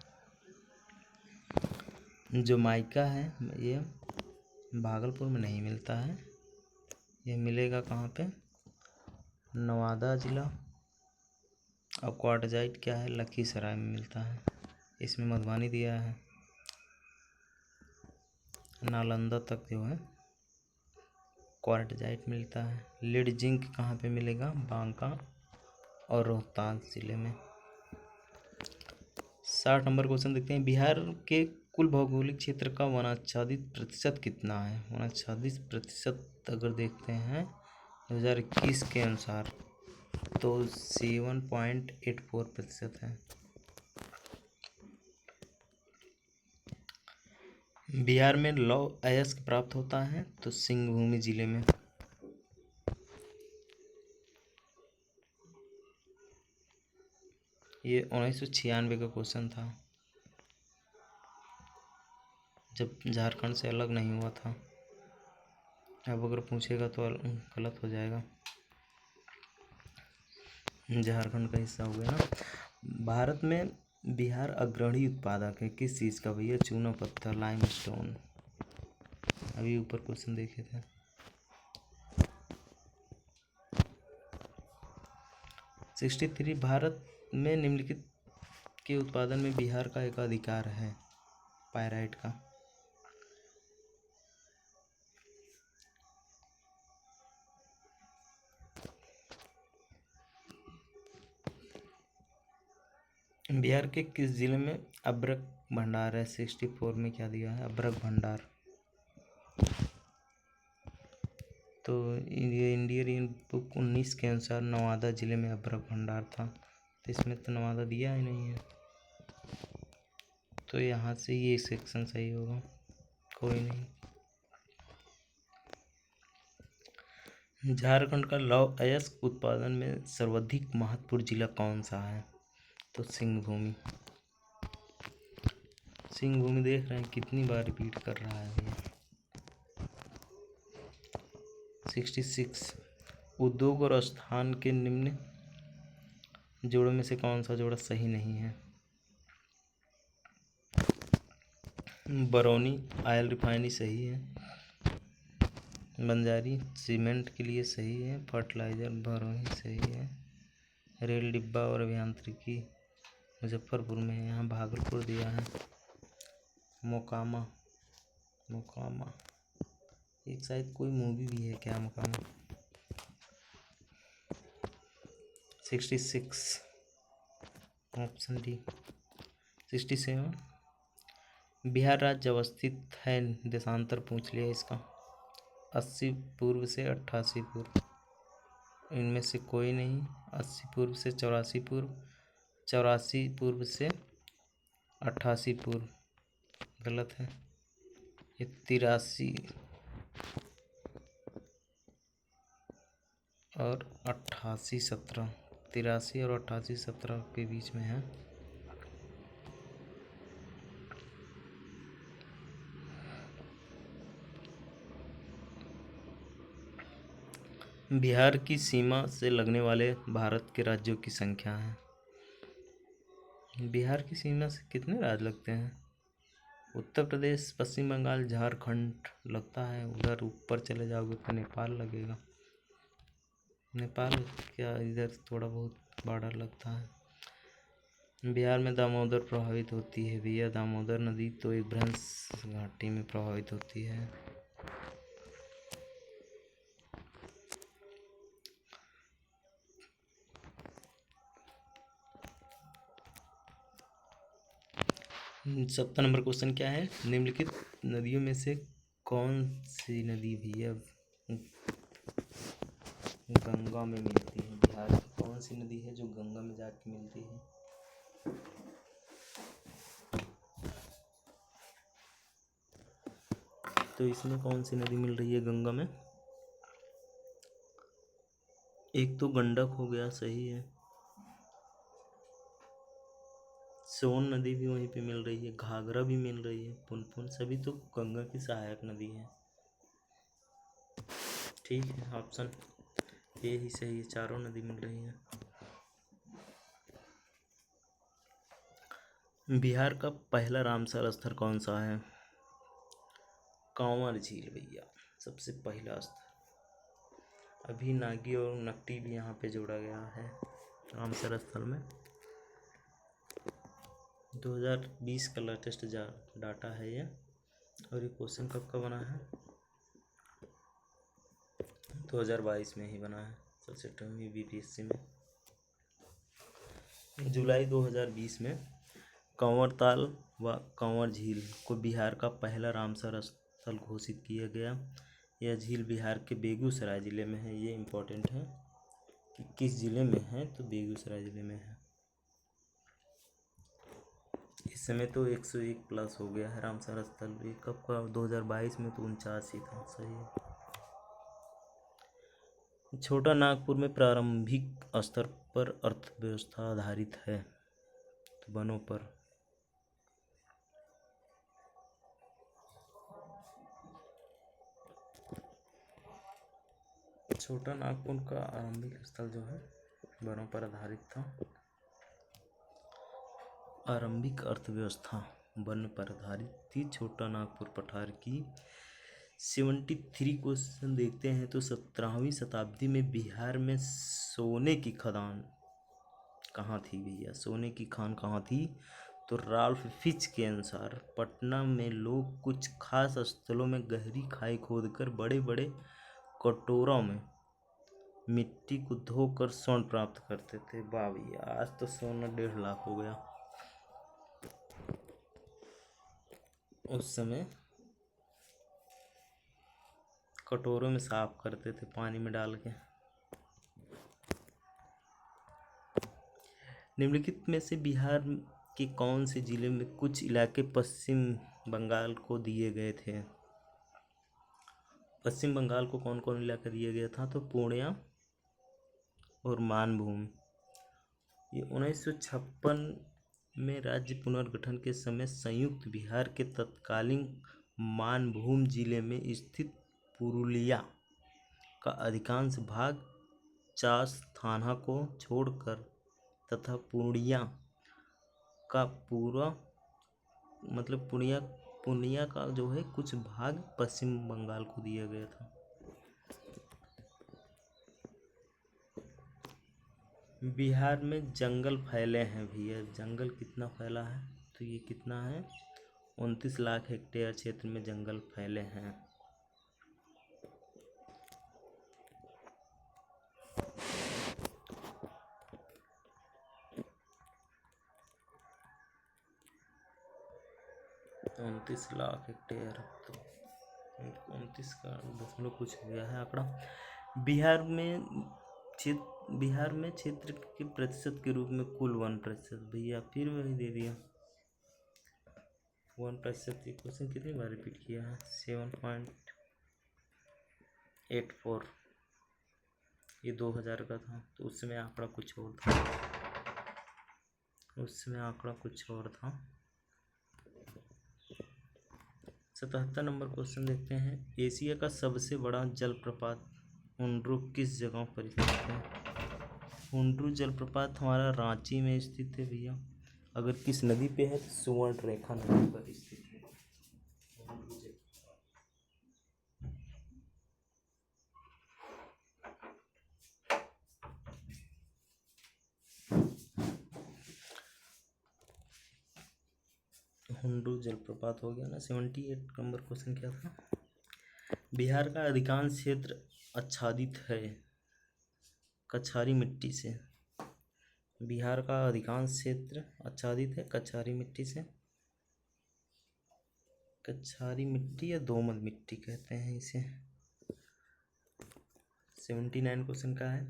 जो माइका है ये भागलपुर में नहीं मिलता है, ये मिलेगा कहाँ पे, नवादा जिला। और क्वार्टजाइट क्या है, लखीसराय में मिलता है, इसमें मधुबनी दिया है। नालंदा तक जो है क्वार्टजाइट मिलता है। लीड जिंक कहाँ पे मिलेगा, बांका और रोहतास जिले में। 60 नंबर क्वेश्चन देखते हैं। बिहार के कुल भौगोलिक क्षेत्र का वनाच्छादित प्रतिशत कितना है। वनाच्छादित प्रतिशत अगर देखते हैं 2021 के अनुसार तो 7.84% है। बिहार में लौह अयस्क प्राप्त होता है तो सिंहभूमि जिले में। ये 1996 का क्वेश्चन था, जब झारखंड से अलग नहीं हुआ था। अब अगर पूछेगा तो गलत हो जाएगा, झारखंड का हिस्सा हो गया ना। भारत में बिहार अग्रणी उत्पादक है किस चीज़ का भैया, चूना पत्थर, लाइमस्टोन। अभी ऊपर क्वेश्चन देखे थे। 63 भारत में निम्नलिखित के उत्पादन में बिहार का एकाधिकार है, पायराइट का। बिहार के किस जिले में अब्रक भंडार है। 64 में क्या दिया है, अब्रक भंडार। तो ये इंडियन बुक 19 के अनुसार नवादा जिले में अब्रक भंडार था, तो इसमें तो नवादा दिया ही नहीं है, तो यहाँ से ये सेक्शन सही होगा। कोई नहीं। झारखंड का लौह अयस्क उत्पादन में सर्वाधिक महत्वपूर्ण जिला कौन सा है, तो सिंहभूमि। सिंहभूमि देख रहे हैं कितनी बार रिपीट कर रहा है ये। 66 उद्योग और स्थान के निम्न जोड़ों में से कौन सा जोड़ा सही नहीं है। बरौनी ऑयल रिफाइनरी सही है, बंजारी सीमेंट के लिए सही है, फर्टिलाइजर बरौनी सही है, रेल डिब्बा और अभियांत्रिकी मुजफ्फरपुर में है, यहाँ भागलपुर दिया है। मोकामा, मोकामा एक शायद कोई मूवी भी है क्या, मोकामा। 66 option D. 67 बिहार राज्य अवस्थित है, देशांतर पूछ लिया इसका। 80 पूर्व से 88 पूर्व, इनमें से कोई नहीं। 80 पूर्व से 84 पूर्व, 84 पूर्व से 88 पूर्व, गलत है। ये 83 और 88 17, 83 और 88 17 के बीच में है। बिहार की सीमा से लगने वाले भारत के राज्यों की संख्या है। बिहार की सीमा से कितने राज्य लगते हैं, उत्तर प्रदेश, पश्चिम बंगाल, झारखंड लगता है। उधर ऊपर चले जाओगे तो नेपाल लगेगा। नेपाल क्या, इधर थोड़ा बहुत बॉर्डर लगता है। बिहार में दामोदर प्रभावित होती है भैया, दामोदर नदी तो एक भ्रंश घाटी में प्रभावित होती है। सत्तर नंबर क्वेश्चन क्या है, निम्नलिखित नदियों में से कौन सी नदी भैया गंगा में मिलती है। बिहार की कौन सी नदी है जो गंगा में जाके मिलती है। तो इसमें कौन सी नदी मिल रही है गंगा में, एक तो गंडक हो गया, सही है। सोन नदी भी वहीं पे मिल रही है, घाघरा भी मिल रही है, पुनपुन, सभी तो गंगा की सहायक नदी है। ठीक है, ऑप्शन ए ही सही है, चारों नदी मिल रही है। बिहार का पहला रामसर स्थल कौन सा है? कांवर झील भैया, सबसे पहला स्थल। अभी नागी और नकटी भी यहाँ पे जोड़ा गया है रामसर स्थल में। 2020 का लेटेस्ट डाटा है ये। और ये क्वेश्चन कब का बना है? 2022 में ही बना है, सबसे टर्म BPSC में। जुलाई 2020 में कंवर ताल व कंवर झील को बिहार का पहला रामसर स्थल घोषित किया गया। यह झील बिहार के बेगूसराय ज़िले में है। ये इम्पोर्टेंट है कि किस ज़िले में है, तो बेगूसराय ज़िले में है। इस समय तो 101 प्लस हो गया है रामसर स्थल। ये कब का? 2022 में तो 49 ही था। सही है। छोटा नागपुर में प्रारंभिक स्तर पर अर्थव्यवस्था आधारित है, तो वनों पर। छोटा नागपुर का आरंभिक स्थल जो है वनों पर आधारित था। आरंभिक अर्थव्यवस्था वन पर आधारित थी। छोटा नागपुर पठार की 73 क्वेश्चन देखते हैं तो 17वीं शताब्दी में बिहार में सोने की खदान कहाँ थी भैया? सोने की खान कहाँ थी? तो राल्फ फिच के अनुसार पटना में लोग कुछ खास स्थलों में गहरी खाई खोदकर बड़े बड़े कटोरों में मिट्टी को धोकर स्वर्ण प्राप्त करते थे। वाह भैया, आज तो सोना 1.5 लाख हो गया। उस समय कटोरों में साफ करते थे पानी में डाल के। निम्नलिखित में से बिहार के कौन से जिले में कुछ इलाके पश्चिम बंगाल को दिए गए थे? पश्चिम बंगाल को कौन कौन इलाका दिया गया था? तो पूर्णिया और मानभूम। ये 1956 में राज्य पुनर्गठन के समय संयुक्त बिहार के तत्कालीन मानभूम जिले में स्थित पुरुलिया का अधिकांश भाग चास थाना को छोड़कर तथा पूर्णिया का पूरा मतलब पूर्णिया का जो है कुछ भाग पश्चिम बंगाल को दिया गया था। बिहार में जंगल फैले हैं भैया, जंगल कितना फैला है? तो ये कितना है? 29 लाख हेक्टेयर क्षेत्र में जंगल फैले हैं। तो 29 लाख हेक्टेयर, तो 29 का दशमलव कुछ हो गया है आंकड़ा। बिहार में क्षेत्र के प्रतिशत के रूप में कुल 1%। भैया फिर वही दे दिया 1%। ये क्वेश्चन कितनी बार रिपीट किया है? 7.84। ये 2000 का था, तो उस समय आंकड़ा कुछ और था। 77 नंबर क्वेश्चन देखते हैं। एशिया का सबसे बड़ा जलप्रपात हुंड्रू किस जगह पर स्थित है? हुंड्रू जलप्रपात हमारा रांची में स्थित है भैया। अगर किस नदी पे है? तो सुवर्णरेखा नदी पर स्थित है। हुंड्रू जलप्रपात हो गया ना। 78 नंबर क्वेश्चन क्या था? बिहार का अधिकांश क्षेत्र आच्छादित है कछारी मिट्टी से। बिहार का अधिकांश क्षेत्र आच्छादित है कछारी मिट्टी से। कछारी मिट्टी या दोमट मिट्टी कहते हैं इसे। 79 क्वेश्चन का है।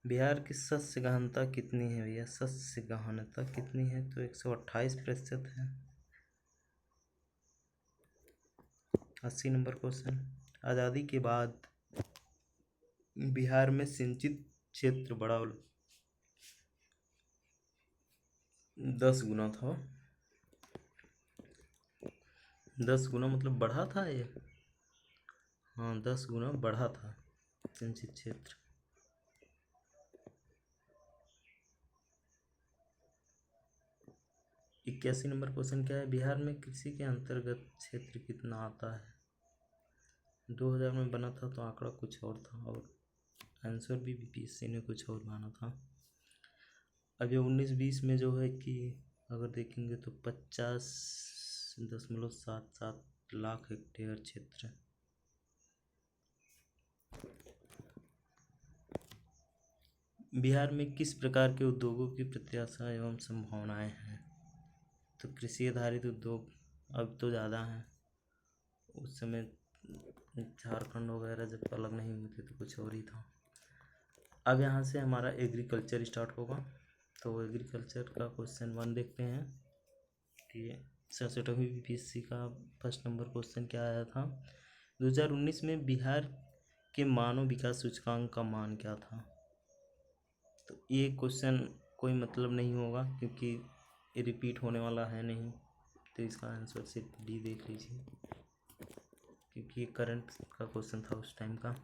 बिहार की शस्य गहनता कितनी है भैया? शस्य गहनता कितनी है? तो 128% है। 80 नंबर क्वेश्चन। आज़ादी के बाद बिहार में सिंचित क्षेत्र बढ़ा 10 गुना था। 10 गुना मतलब बढ़ा था ये। हाँ, 10 गुना बढ़ा था सिंचित क्षेत्र। इक्यासी नंबर क्वेश्चन क्या है, बिहार में कृषि के अंतर्गत क्षेत्र कितना आता है। 2000 में बना था तो आंकड़ा कुछ और था और आंसर भी बीपीएससी ने कुछ और माना था। अब ये 19-20 में जो है कि अगर देखेंगे तो 50.77 लाख हेक्टेयर क्षेत्र। बिहार में किस प्रकार के उद्योगों की प्रत्याशा एवं संभावनाएं हैं। तो कृषि आधारित उद्योग अब तो ज़्यादा हैं, उस समय झारखंड वगैरह जब अलग नहीं हुए थे तो कुछ और ही था। अब यहाँ से हमारा एग्रीकल्चर स्टार्ट होगा। तो एग्रीकल्चर का क्वेश्चन 1 देखते हैं कि 67वीं बीपीएससी का फर्स्ट नंबर क्वेश्चन क्या आया था। 2019 में बिहार के मानव विकास सूचकांक का मान क्या था। तो ये क्वेश्चन कोई मतलब नहीं होगा क्योंकि ये रिपीट होने वाला है नहीं, तो इसका आंसर सिर्फ डी देख लीजिए क्योंकि ये करंट का क्वेश्चन था उस टाइम का।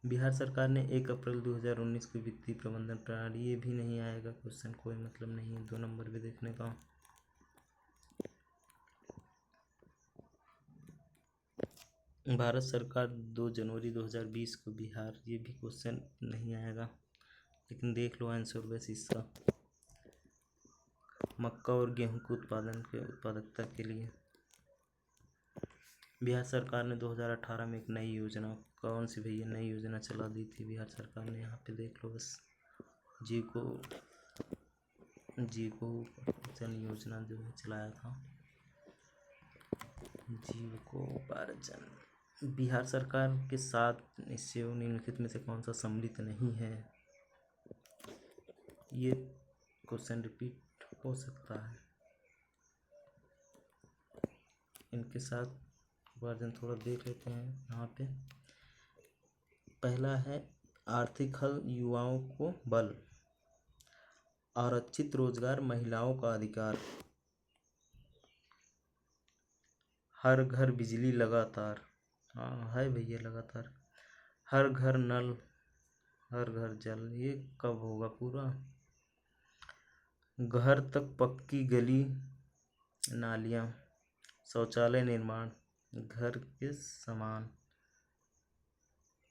बिहार सरकार ने 1 अप्रैल 2019 को वित्तीय प्रबंधन प्रणाली, ये भी नहीं आएगा क्वेश्चन, कोई मतलब नहीं है 2 नंबर भी देखने का। भारत सरकार 2 जनवरी 2020 को बिहार, ये भी क्वेश्चन नहीं आएगा लेकिन देख लो आंसर वैसे इसका। मक्का और गेहूं के उत्पादकता के लिए बिहार सरकार ने 2018 में एक नई योजना, कौन सी भैया नई योजना चला दी थी बिहार सरकार ने, यहाँ पे देख लो बस, जीको जन योजना जो है चलाया था, जीविकोपार्जन। बिहार सरकार के साथ इससे निम्नलिखित में से कौन सा सम्मिलित नहीं है। ये क्वेश्चन रिपीट हो सकता है। इनके साथ वर्जन थोड़ा देख लेते हैं यहाँ पे। पहला है आर्थिक हल युवाओं को बल, आरक्षित रोजगार महिलाओं का अधिकार, हर घर बिजली लगातार, हाँ है भैया लगातार, हर घर नल, हर घर जल, ये कब होगा पूरा, घर तक पक्की गली नालियाँ, शौचालय निर्माण, घर के समान,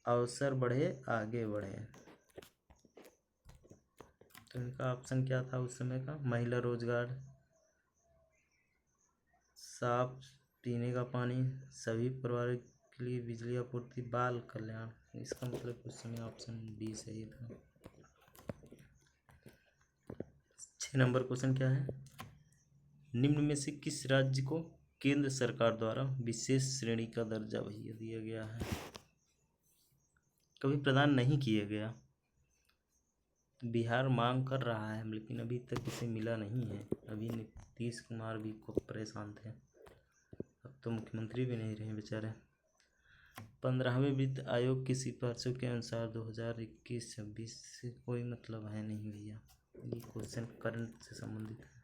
अवसर बढ़े आगे बढ़े। तो इनका ऑप्शन क्या था उस समय का, महिला रोजगार, साफ पीने का पानी, सभी परिवार के लिए बिजली आपूर्ति, बाल कल्याण। इसका मतलब उस समय ऑप्शन बी सही था। 6 नंबर क्वेश्चन क्या है, निम्न में से किस राज्य को केंद्र सरकार द्वारा विशेष श्रेणी का दर्जा भैया दिया गया है, कभी प्रदान नहीं किया गया। बिहार मांग कर रहा है लेकिन अभी तक इसे मिला नहीं है। अभी नीतीश कुमार भी खूब परेशान थे, अब तो मुख्यमंत्री भी नहीं रहे बेचारे। 15वें वित्त आयोग की सिफारिशों के अनुसार 2021-26 से कोई मतलब है नहीं भैया, ये क्वेश्चन करंट से संबंधित है।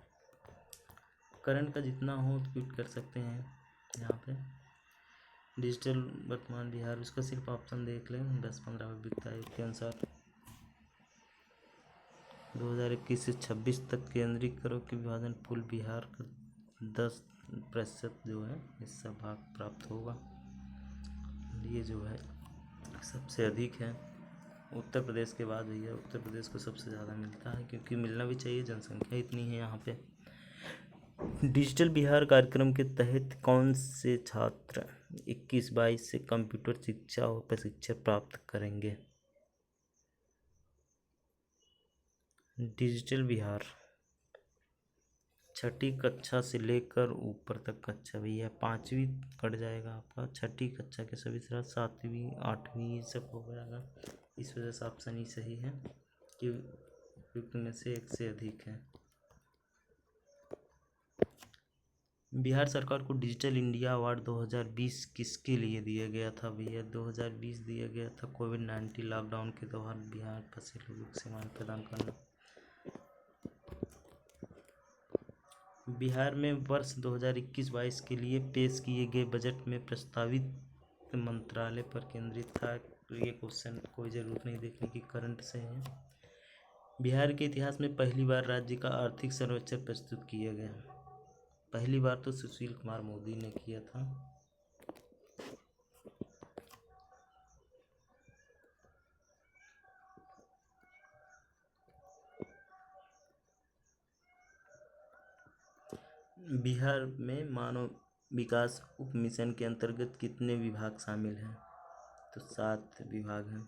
करंट का जितना हो ट्वीट कर सकते हैं यहाँ पे। डिजिटल वर्तमान बिहार, उसका सिर्फ ऑप्शन देख लें 10-15वें वित्त आयोग के अनुसार 2021 से 26 तक केंद्रीय करों के विभाजन कुल बिहार का 10% जो है हिस्सा भाग प्राप्त होगा। ये जो है सबसे अधिक है उत्तर प्रदेश के बाद भैया, उत्तर प्रदेश को सबसे ज़्यादा मिलता है क्योंकि मिलना भी चाहिए, जनसंख्या इतनी है यहाँ पे। डिजिटल बिहार कार्यक्रम के तहत कौन से छात्र 21-22 से कंप्यूटर शिक्षा और प्रशिक्षण प्राप्त करेंगे। डिजिटल बिहार 6ठी कक्षा से लेकर ऊपर तक कक्षा भैया, 5वीं कट जाएगा आपका, 6ठी कक्षा के सभी तरह 7वीं 8वीं ये सब हो जाएगा। इस वजह से ऑप्शन ही सही है कि उपयुक्त में से एक से अधिक है। बिहार सरकार को डिजिटल इंडिया अवार्ड 2020 किसके लिए दिया गया था भैया। 2020 दिया गया था कोविड-19 लॉकडाउन के दौरान बिहार फंसे लोगों को सेवाएं प्रदान करना। बिहार में वर्ष 2021-22 के लिए पेश किए गए बजट में प्रस्तावित मंत्रालय पर केंद्रित था। तो ये क्वेश्चन कोई ज़रूरत नहीं देखने की, करंट से है। बिहार के इतिहास में पहली बार राज्य का आर्थिक सर्वेक्षण प्रस्तुत किया गया। पहली बार तो सुशील कुमार मोदी ने किया था। बिहार में मानव विकास उप मिशन के अंतर्गत कितने विभाग शामिल हैं? तो 7 विभाग हैं।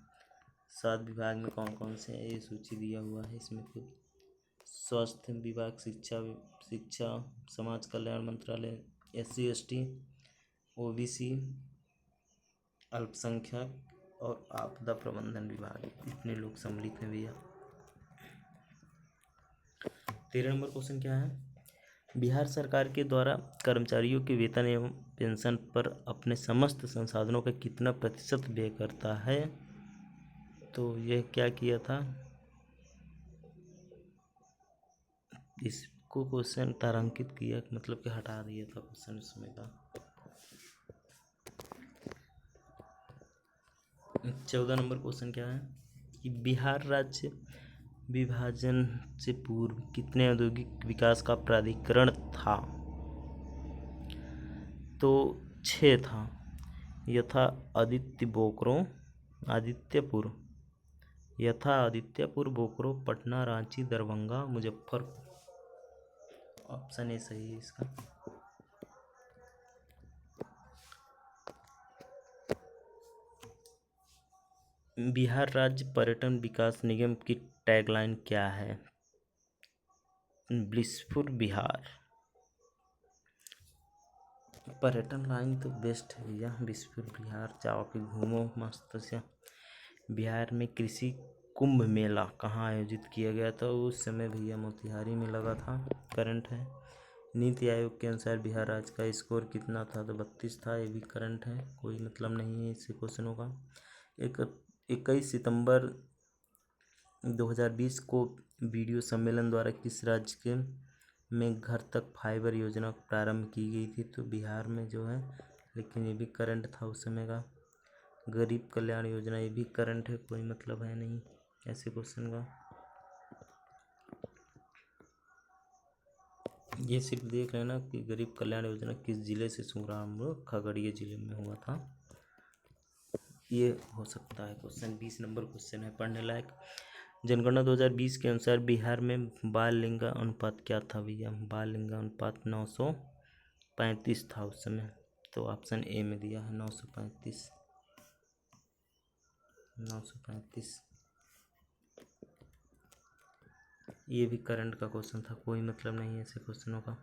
7 विभाग में कौन कौन से हैं ये सूची दिया हुआ है इसमें खुद। स्वास्थ्य विभाग, शिक्षा, समाज कल्याण मंत्रालय, SC ST, OBC, अल्पसंख्यक और आपदा प्रबंधन विभाग, इतने लोग सम्मिलित हैं भैया। 13 नंबर क्वेश्चन क्या है? बिहार सरकार के द्वारा कर्मचारियों के वेतन एवं पेंशन पर अपने समस्त संसाधनों का कितना प्रतिशत व्यय करता है? तो यह क्या किया था? इसको क्वेश्चन तारांकित किया, मतलब कि हटा दिया था क्वेश्चन इसमें का। 14 नंबर क्वेश्चन क्या है कि बिहार राज्य विभाजन से पूर्व कितने औद्योगिक विकास का प्राधिकरण था? तो 6 था। यथा आदित्यपुर, बोकारो, पटना, रांची, दरभंगा, मुजफ्फरपुर। ऑप्शन ए सही है इसका। बिहार राज्य पर्यटन विकास निगम की टैगलाइन क्या है? ब्लिसफुल बिहार। पर्यटन लाइन तो बेस्ट है भैया, ब्लिसफुल बिहार, जाओ के घूमो मस्त से। बिहार में कृषि कुंभ मेला कहाँ आयोजित किया गया था? उस समय भैया मोतिहारी में लगा था, करंट है। नीति आयोग के अनुसार बिहार राज्य का स्कोर कितना था? तो 32 था, ये भी करंट है, कोई मतलब नहीं है इससे क्वेश्चनों का। 21 सितंबर 2020 को वीडियो सम्मेलन द्वारा किस राज्य के में घर तक फाइबर योजना प्रारंभ की गई थी? तो बिहार में जो है, लेकिन ये भी करंट था उस समय का। गरीब कल्याण योजना, ये भी करंट है, कोई मतलब है नहीं ऐसे क्वेश्चन का। ये सिर्फ देख लेना कि गरीब कल्याण योजना किस जिले से शुरू हुआ, खगड़िया जिले में हुआ था, ये हो सकता है क्वेश्चन। 20 नंबर क्वेश्चन है पढ़ने लायक। जनगणना 2020 के अनुसार बिहार में बाल लिंगा अनुपात क्या था भैया? बाल लिंगा अनुपात 935 था उस समय, तो ऑप्शन ए में दिया है 935। ये भी करंट का क्वेश्चन था, कोई मतलब नहीं है ऐसे क्वेश्चनों का।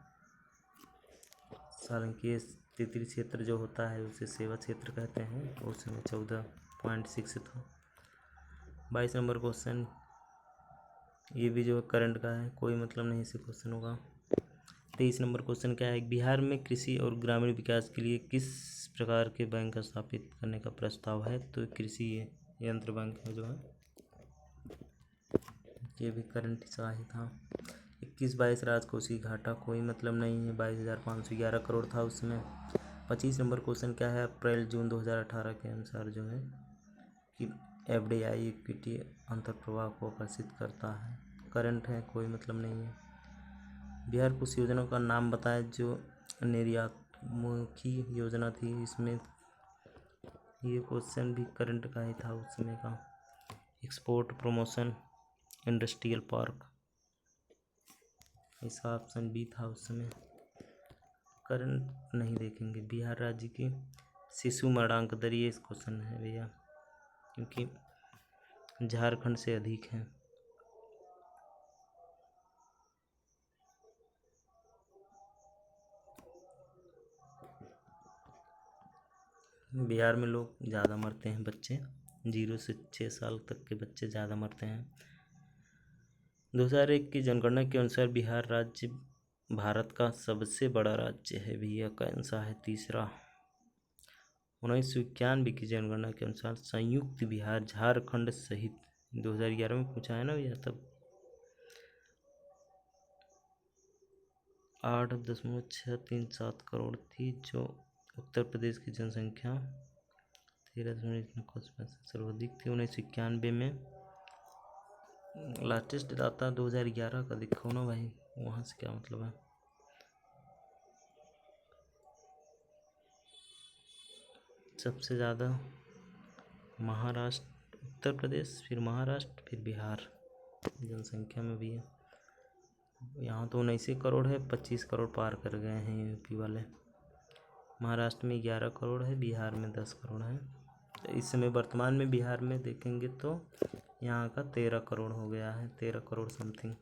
सारंगीय तृतीय क्षेत्र जो होता है उसे सेवा क्षेत्र कहते हैं, उस समय 14.6 था। 22 नंबर क्वेश्चन, ये भी जो करंट का है, कोई मतलब नहीं ऐसे क्वेश्चनों का। 23 नंबर क्वेश्चन क्या है? बिहार में कृषि और ग्रामीण विकास के लिए किस प्रकार के बैंक स्थापित करने का प्रस्ताव है? तो कृषि यंत्र बैंक है जो है, ये भी करंट सा ही था। 21-22 राजकोषीय घाटा, कोई मतलब नहीं है, 22,511 करोड़ था उसमें। 25 नंबर क्वेश्चन क्या है? अप्रैल जून 2018 के अनुसार जो है कि FDI इक्विटी अंतर्प्रवाह को आकर्षित करता है, करंट है, कोई मतलब नहीं है। बिहार कुछ योजनाओं का नाम बताए जो निर्यातमुखी योजना थी, इसमें ये क्वेश्चन भी करंट का ही था उस समय का। एक्सपोर्ट प्रमोशन इंडस्ट्रियल पार्क, इसका ऑप्शन बी था उस समय, करंट नहीं देखेंगे। बिहार राज्य की शिशु मरणांक दर, ये क्वेश्चन है भैया, क्योंकि झारखंड से अधिक है। बिहार में लोग ज़्यादा मरते हैं, बच्चे 0 से 6 साल तक के बच्चे ज़्यादा मरते हैं। 2001 की जनगणना के अनुसार बिहार राज्य भारत का सबसे बड़ा राज्य है भैया, कौन सा है? तीसरा। 1991 की जनगणना के अनुसार संयुक्त बिहार झारखंड सहित 2011 में पूछा है ना भैया, तब 8.637 थी, जो उत्तर प्रदेश की जनसंख्या 13.9 सर्वाधिक थी 1991 में। लाटेस्ट डाटा 2011 का दिखाओ ना भाई, वहाँ से क्या मतलब है। सबसे ज़्यादा महाराष्ट्र, उत्तर प्रदेश, फिर महाराष्ट्र, फिर बिहार जनसंख्या में भी है। यहाँ तो 19 करोड़ है, 25 करोड़ पार कर गए हैं यूपी वाले। महाराष्ट्र में 11 करोड़ है, बिहार में 10 करोड़ है। इस समय वर्तमान में बिहार में देखेंगे तो यहाँ का 13 करोड़ हो गया है, 13 करोड़ समथिंग।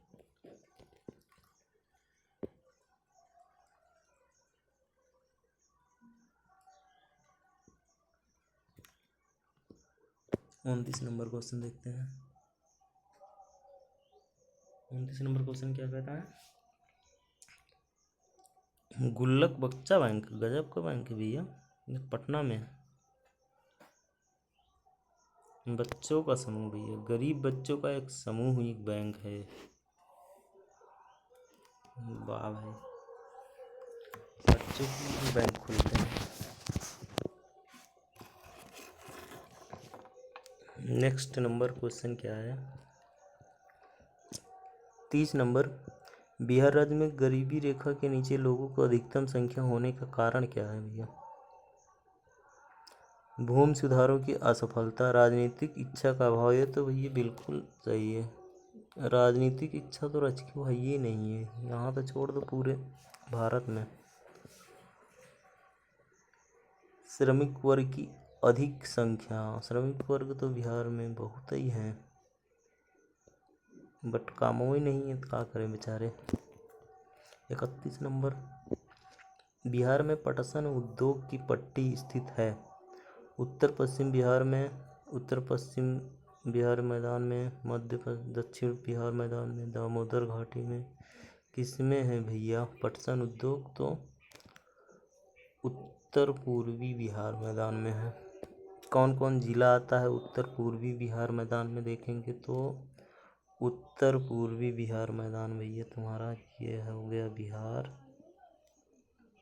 उनतीस नंबर क्वेश्चन देखते हैं। 29 नंबर क्वेश्चन क्या कहता है। गुल्लक बच्चा बैंक, गजब का बैंक है भैया, पटना में। बच्चों का समूह भैया, गरीब बच्चों का एक समूह ही बैंक है। वाह भाई, बच्चों के बैंक खुलते हैं। नेक्स्ट नंबर क्वेश्चन क्या है। 30 नंबर, बिहार राज्य में गरीबी रेखा के नीचे लोगों को अधिकतम संख्या होने का कारण क्या है भैया। भूमि सुधारों की असफलता, राजनीतिक इच्छा का अभाव। ये तो भैया बिल्कुल सही है, राजनीतिक इच्छा तो रच की है ही नहीं है, यहाँ तो छोड़ दो पूरे भारत में। श्रमिक वर्ग की अधिक संख्या, श्रमिक वर्ग तो बिहार में बहुत ही है, बट कामों ही नहीं है तो क्या करें बेचारे। 31 नंबर, बिहार में पटसन उद्योग की पट्टी स्थित है। उत्तर पश्चिम बिहार में, उत्तर पश्चिम बिहार मैदान में, दक्षिण बिहार मैदान में, दामोदर घाटी में, किसमें है भैया पटसन उद्योग। तो उत्तर पूर्वी बिहार मैदान में है। कौन कौन जिला आता है उत्तर पूर्वी बिहार मैदान में, देखेंगे तो उत्तर पूर्वी बिहार मैदान भैया तुम्हारा ये हो गया बिहार।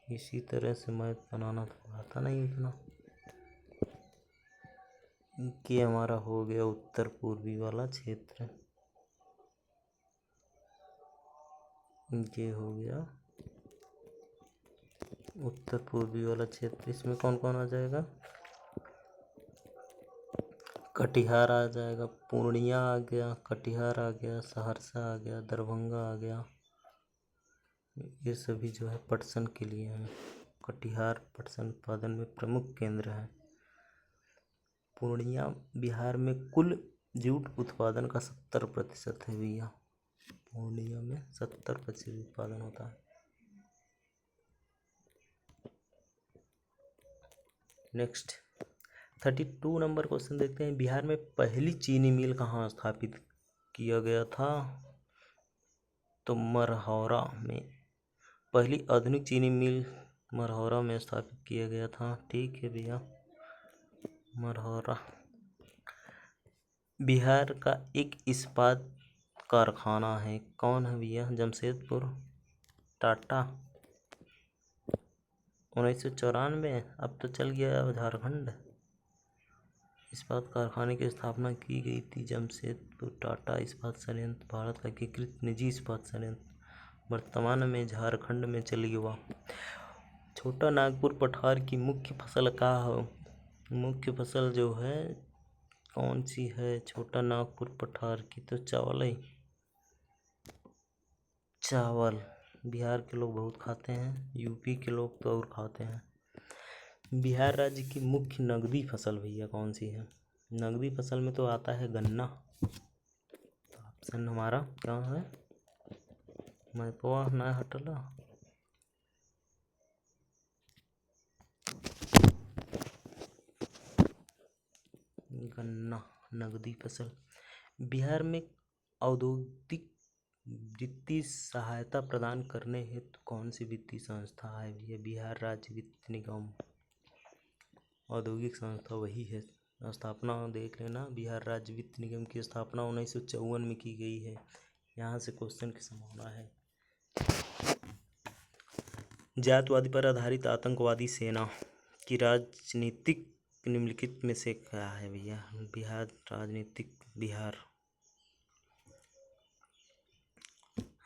इसी तरह से मैथ बनाना तो आता नहीं उतना, कि हमारा हो गया उत्तर पूर्वी वाला क्षेत्र, ये हो गया उत्तर पूर्वी वाला क्षेत्र। इसमें कौन कौन आ जाएगा, कटिहार आ जाएगा, पूर्णिया आ गया, कटिहार आ गया, सहरसा आ गया, दरभंगा आ गया। ये सभी जो है पटसन के लिए हैं। कटिहार पटसन उत्पादन में प्रमुख केंद्र है। पूर्णिया बिहार में कुल जूट उत्पादन का 70% है भैया, पूर्णिया में 70% उत्पादन होता है। नेक्स्ट 32 नंबर क्वेश्चन देखते हैं। बिहार में पहली चीनी मिल कहाँ स्थापित किया गया था। तो मरहौरा में पहली आधुनिक चीनी मिल मरहौरा में स्थापित किया गया था। ठीक है भैया, मरहौरा। बिहार का एक इस्पात कारखाना है, कौन है भैया, जमशेदपुर, टाटा। 1994, अब तो चल गया झारखंड। इस्पात कारखाने की स्थापना की गई थी जमशेदपुर। टाटा इस्पात संयंत्र भारत का एकीकृत निजी इस्पात संयंत्र, वर्तमान में झारखंड में चली हुआ। छोटा नागपुर पठार की मुख्य फसल का हो, मुख्य फसल जो है कौन सी है छोटा नागपुर पठार की, तो चावल है। चावल बिहार के लोग बहुत खाते हैं, यूपी के लोग तो और खाते हैं। बिहार राज्य की मुख्य नगदी फसल भैया कौन सी है। नगदी फसल में तो आता है गन्ना। तो ऑप्शन हमारा क्या है, मैं तो ना हटला, गन्ना नगदी फसल। बिहार में औद्योगिक वित्तीय सहायता प्रदान करने हेतु कौन सी वित्तीय संस्था है भैया। बिहार राज्य वित्त निगम, औद्योगिक संस्था वही है। स्थापना देख लेना, बिहार राज्य वित्त निगम की स्थापना 1954 में की गई है। यहाँ से क्वेश्चन की संभावना है। जातवादी पर आधारित आतंकवादी सेना की राजनीतिक निम्नलिखित में से क्या है भैया? बिहार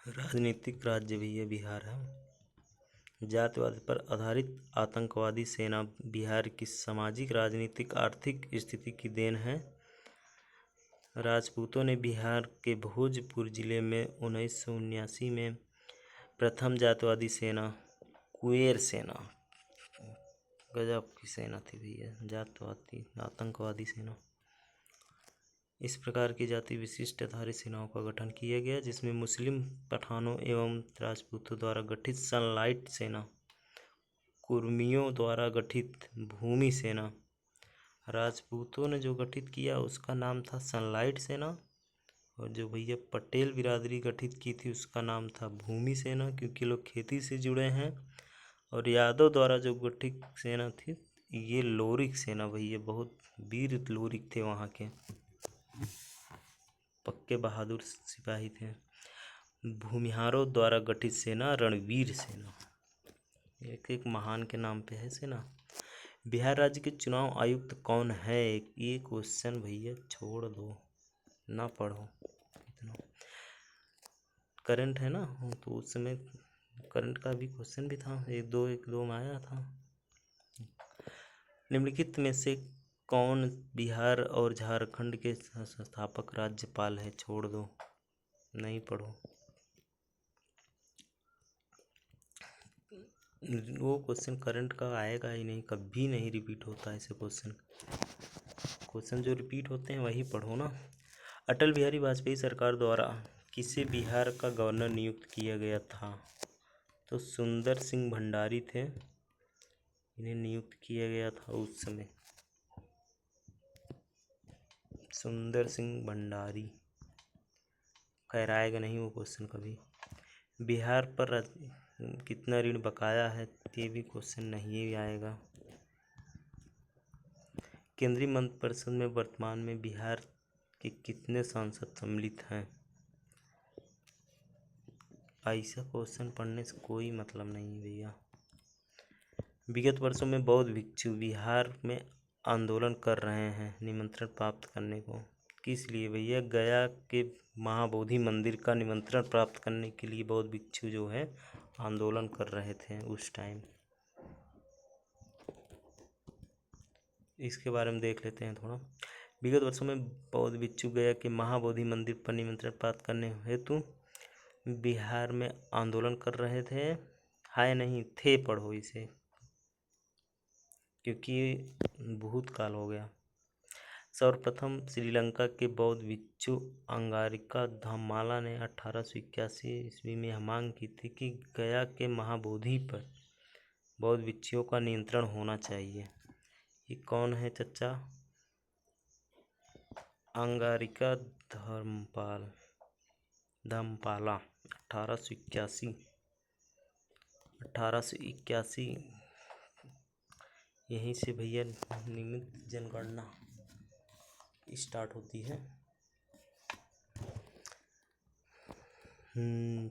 राजनीतिक राज्य भैया बिहार है। जातिवाद पर आधारित आतंकवादी सेना बिहार की सामाजिक, राजनीतिक, आर्थिक स्थिति की देन है। राजपूतों ने बिहार के भोजपुर जिले में 1979 में प्रथम जातिवादी सेना कुएर सेना, गजब की सेना थी भैया, जातिवादी आतंकवादी सेना। इस प्रकार की जाति विशिष्ट आधारित सेनाओं का गठन किया गया, जिसमें मुस्लिम, पठानों एवं राजपूतों द्वारा गठित सनलाइट सेना, कुर्मियों द्वारा गठित भूमि सेना। राजपूतों ने जो गठित किया उसका नाम था सनलाइट सेना, और जो भैया पटेल बिरादरी गठित की थी उसका नाम था भूमि सेना, क्योंकि लोग खेती से जुड़े हैं। और यादव द्वारा जो गठित सेना थी ये लोरिक सेना भैया, बहुत वीर लोरिक थे वहाँ के, पक्के बहादुर सिपाही थे। भूमिहारों द्वारा गठित सेना रणवीर सेना। एक एक महान के नाम पे है सेना। बिहार राज्य के चुनाव आयुक्त कौन है? ये क्वेश्चन भैया छोड़ दो, ना पढ़ो इतना। करंट है ना, तो उस समय करंट का भी क्वेश्चन भी था, एक दो में आया था। निम्नलिखित में से कौन बिहार और झारखंड के संस्थापक राज्यपाल है? छोड़ दो, नहीं पढ़ो। वो क्वेश्चन करंट का आएगा ही नहीं, कभी नहीं रिपीट होता ऐसे क्वेश्चन जो रिपीट होते हैं वही पढ़ो ना। अटल बिहारी वाजपेयी सरकार द्वारा किसे बिहार का गवर्नर नियुक्त किया गया था? तो सुंदर सिंह भंडारी थे, इन्हें नियुक्त किया गया था उस समय, सुंदर सिंह भंडारी। खैर आएगा नहीं वो क्वेश्चन कभी। बिहार पर कितना ऋण बकाया है? ये भी क्वेश्चन नहीं आएगा। केंद्रीय मंत्रिपरिषद में वर्तमान में बिहार के कितने सांसद सम्मिलित हैं? ऐसा क्वेश्चन पढ़ने से कोई मतलब नहीं भैया। विगत वर्षों में बौद्ध भिक्षु बिहार में आंदोलन कर रहे हैं निमंत्रण प्राप्त करने को, किस लिए भैया? गया के महाबोधि मंदिर का निमंत्रण प्राप्त करने के लिए बौद्ध भिक्षु जो है आंदोलन कर रहे थे उस टाइम। इसके बारे में देख लेते हैं थोड़ा। विगत वर्षों में बौद्ध भिक्षु गया के महाबोधि मंदिर पर निमंत्रण प्राप्त करने हेतु बिहार में आंदोलन कर रहे थे। हाय नहीं थे, पढ़ो इसे, क्योंकि भूतकाल हो गया। सर्वप्रथम श्रीलंका के बौद्ध भिक्षु अंगारिका धामाला ने 1881 ईस्वी में मांग की थी कि गया के महाबोधि पर बौद्ध भिक्षुओं का नियंत्रण होना चाहिए। ये कौन है चच्चा? अंगारिका धम्पाला 1881 यहीं से भैया नियमित जनगणना स्टार्ट होती है।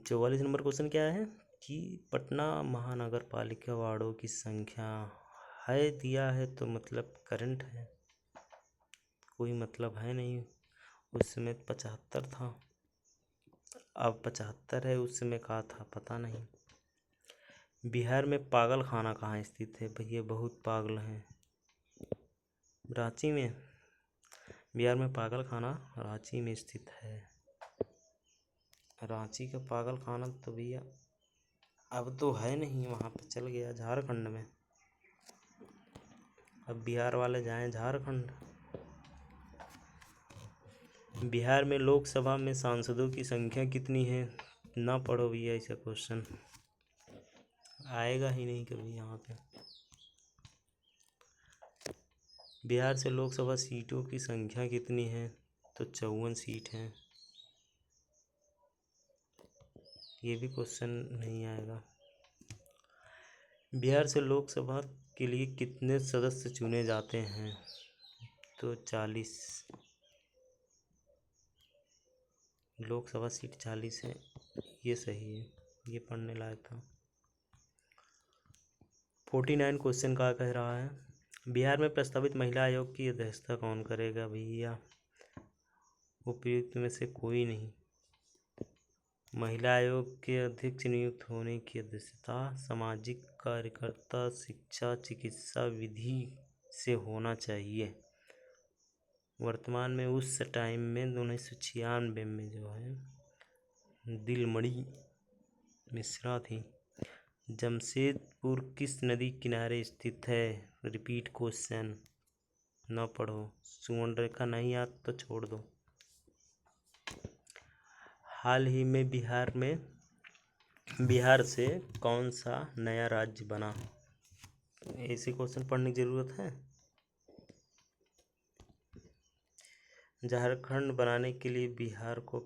44 नंबर क्वेश्चन क्या है कि पटना महानगर पालिका वार्डों की संख्या है दिया है, तो मतलब करंट है, कोई मतलब है नहीं। उस समय 75 था, अब 75 है, उस समय कहा था पता नहीं। बिहार में पागल खाना कहाँ स्थित है? भैया बहुत पागल हैं, रांची में। बिहार में पागल खाना रांची में स्थित है। रांची का पागल खाना तो भैया अब तो है नहीं, वहाँ पे चल गया झारखंड में। अब बिहार वाले जाएं झारखंड। बिहार में लोकसभा में सांसदों की संख्या कितनी है? ना पढ़ो भैया, ऐसा क्वेश्चन आएगा ही नहीं कभी यहाँ पे। बिहार से लोकसभा सीटों की संख्या कितनी है? तो 54 सीट हैं। ये भी क्वेश्चन नहीं आएगा। बिहार से लोकसभा के लिए कितने सदस्य चुने जाते हैं? तो 40। लोकसभा सीट 40 है, ये सही है, ये पढ़ने लायक था। 49 क्वेश्चन का कह रहा है, बिहार में प्रस्तावित महिला आयोग की अध्यक्षता कौन करेगा भैया? उपयुक्त में से कोई नहीं। महिला आयोग के अध्यक्ष नियुक्त होने की अध्यक्षता सामाजिक कार्यकर्ता, शिक्षा, चिकित्सा विधि से होना चाहिए। वर्तमान में उस टाइम में 1996 में जो है दिलमणि मिश्रा थी। जमशेदपुर किस नदी किनारे स्थित है? रिपीट क्वेश्चन, न पढ़ो। सुवर्णरेखा नहीं याद तो छोड़ दो। हाल ही में बिहार से कौन सा नया राज्य बना? ऐसे क्वेश्चन पढ़ने की जरूरत है? झारखंड बनाने के लिए बिहार को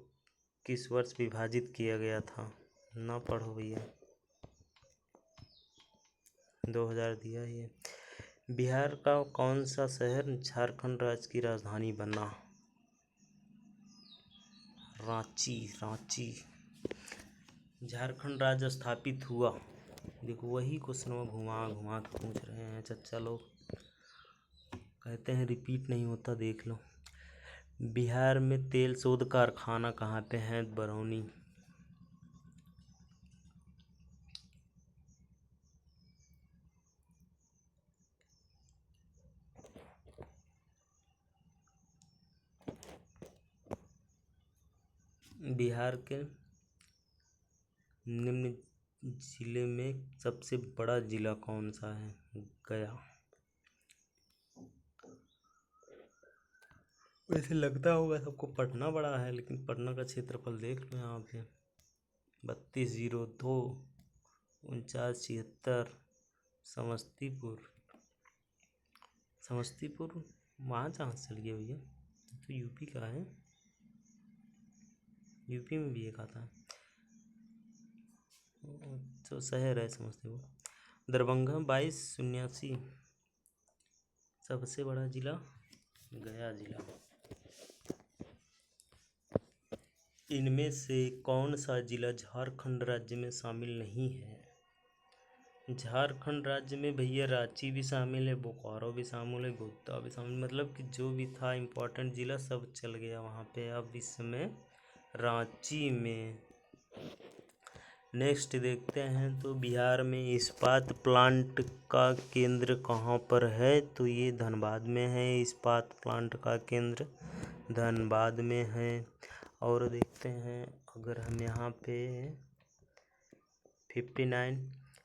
किस वर्ष विभाजित किया गया था? ना पढ़ो भैया, 2000 दिया ही है। बिहार का कौन सा शहर झारखंड राज्य की राजधानी बना? रांची। झारखंड राज्य स्थापित हुआ, देखो वही क्वेश्चन में घुमा घुमा के पूछ रहे हैं चच्चा लोग, कहते हैं रिपीट नहीं होता, देख लो। बिहार में तेल शोध कारखाना कहाँ पे है? बरौनी। बिहार के निम्न जिले में सबसे बड़ा जिला कौन सा है? गया। वैसे लगता होगा सबको पटना बड़ा है, लेकिन पटना का क्षेत्रफल देख लो यहाँ पे 3202 4976। समस्तीपुर वहाँ जहाँ से चल गया भैया, तो यूपी का है, यूपी में भी एक आता है तो शहर है समस्तीपुर। दरभंगा 2279। सबसे बड़ा जिला गया जिला। इनमें से कौन सा जिला झारखंड राज्य में शामिल नहीं है? झारखंड राज्य में भैया रांची भी शामिल है, बोकारो भी शामिल है, गोड्डा भी शामिल, मतलब कि जो भी था इम्पोर्टेंट जिला सब चल गया वहाँ पे। अब इस समय रांची में। नेक्स्ट देखते हैं, तो बिहार में इस्पात प्लांट का केंद्र कहाँ पर है? तो ये धनबाद में है। इस्पात प्लांट का केंद्र धनबाद में है। और देखते हैं, अगर हम यहाँ पे 59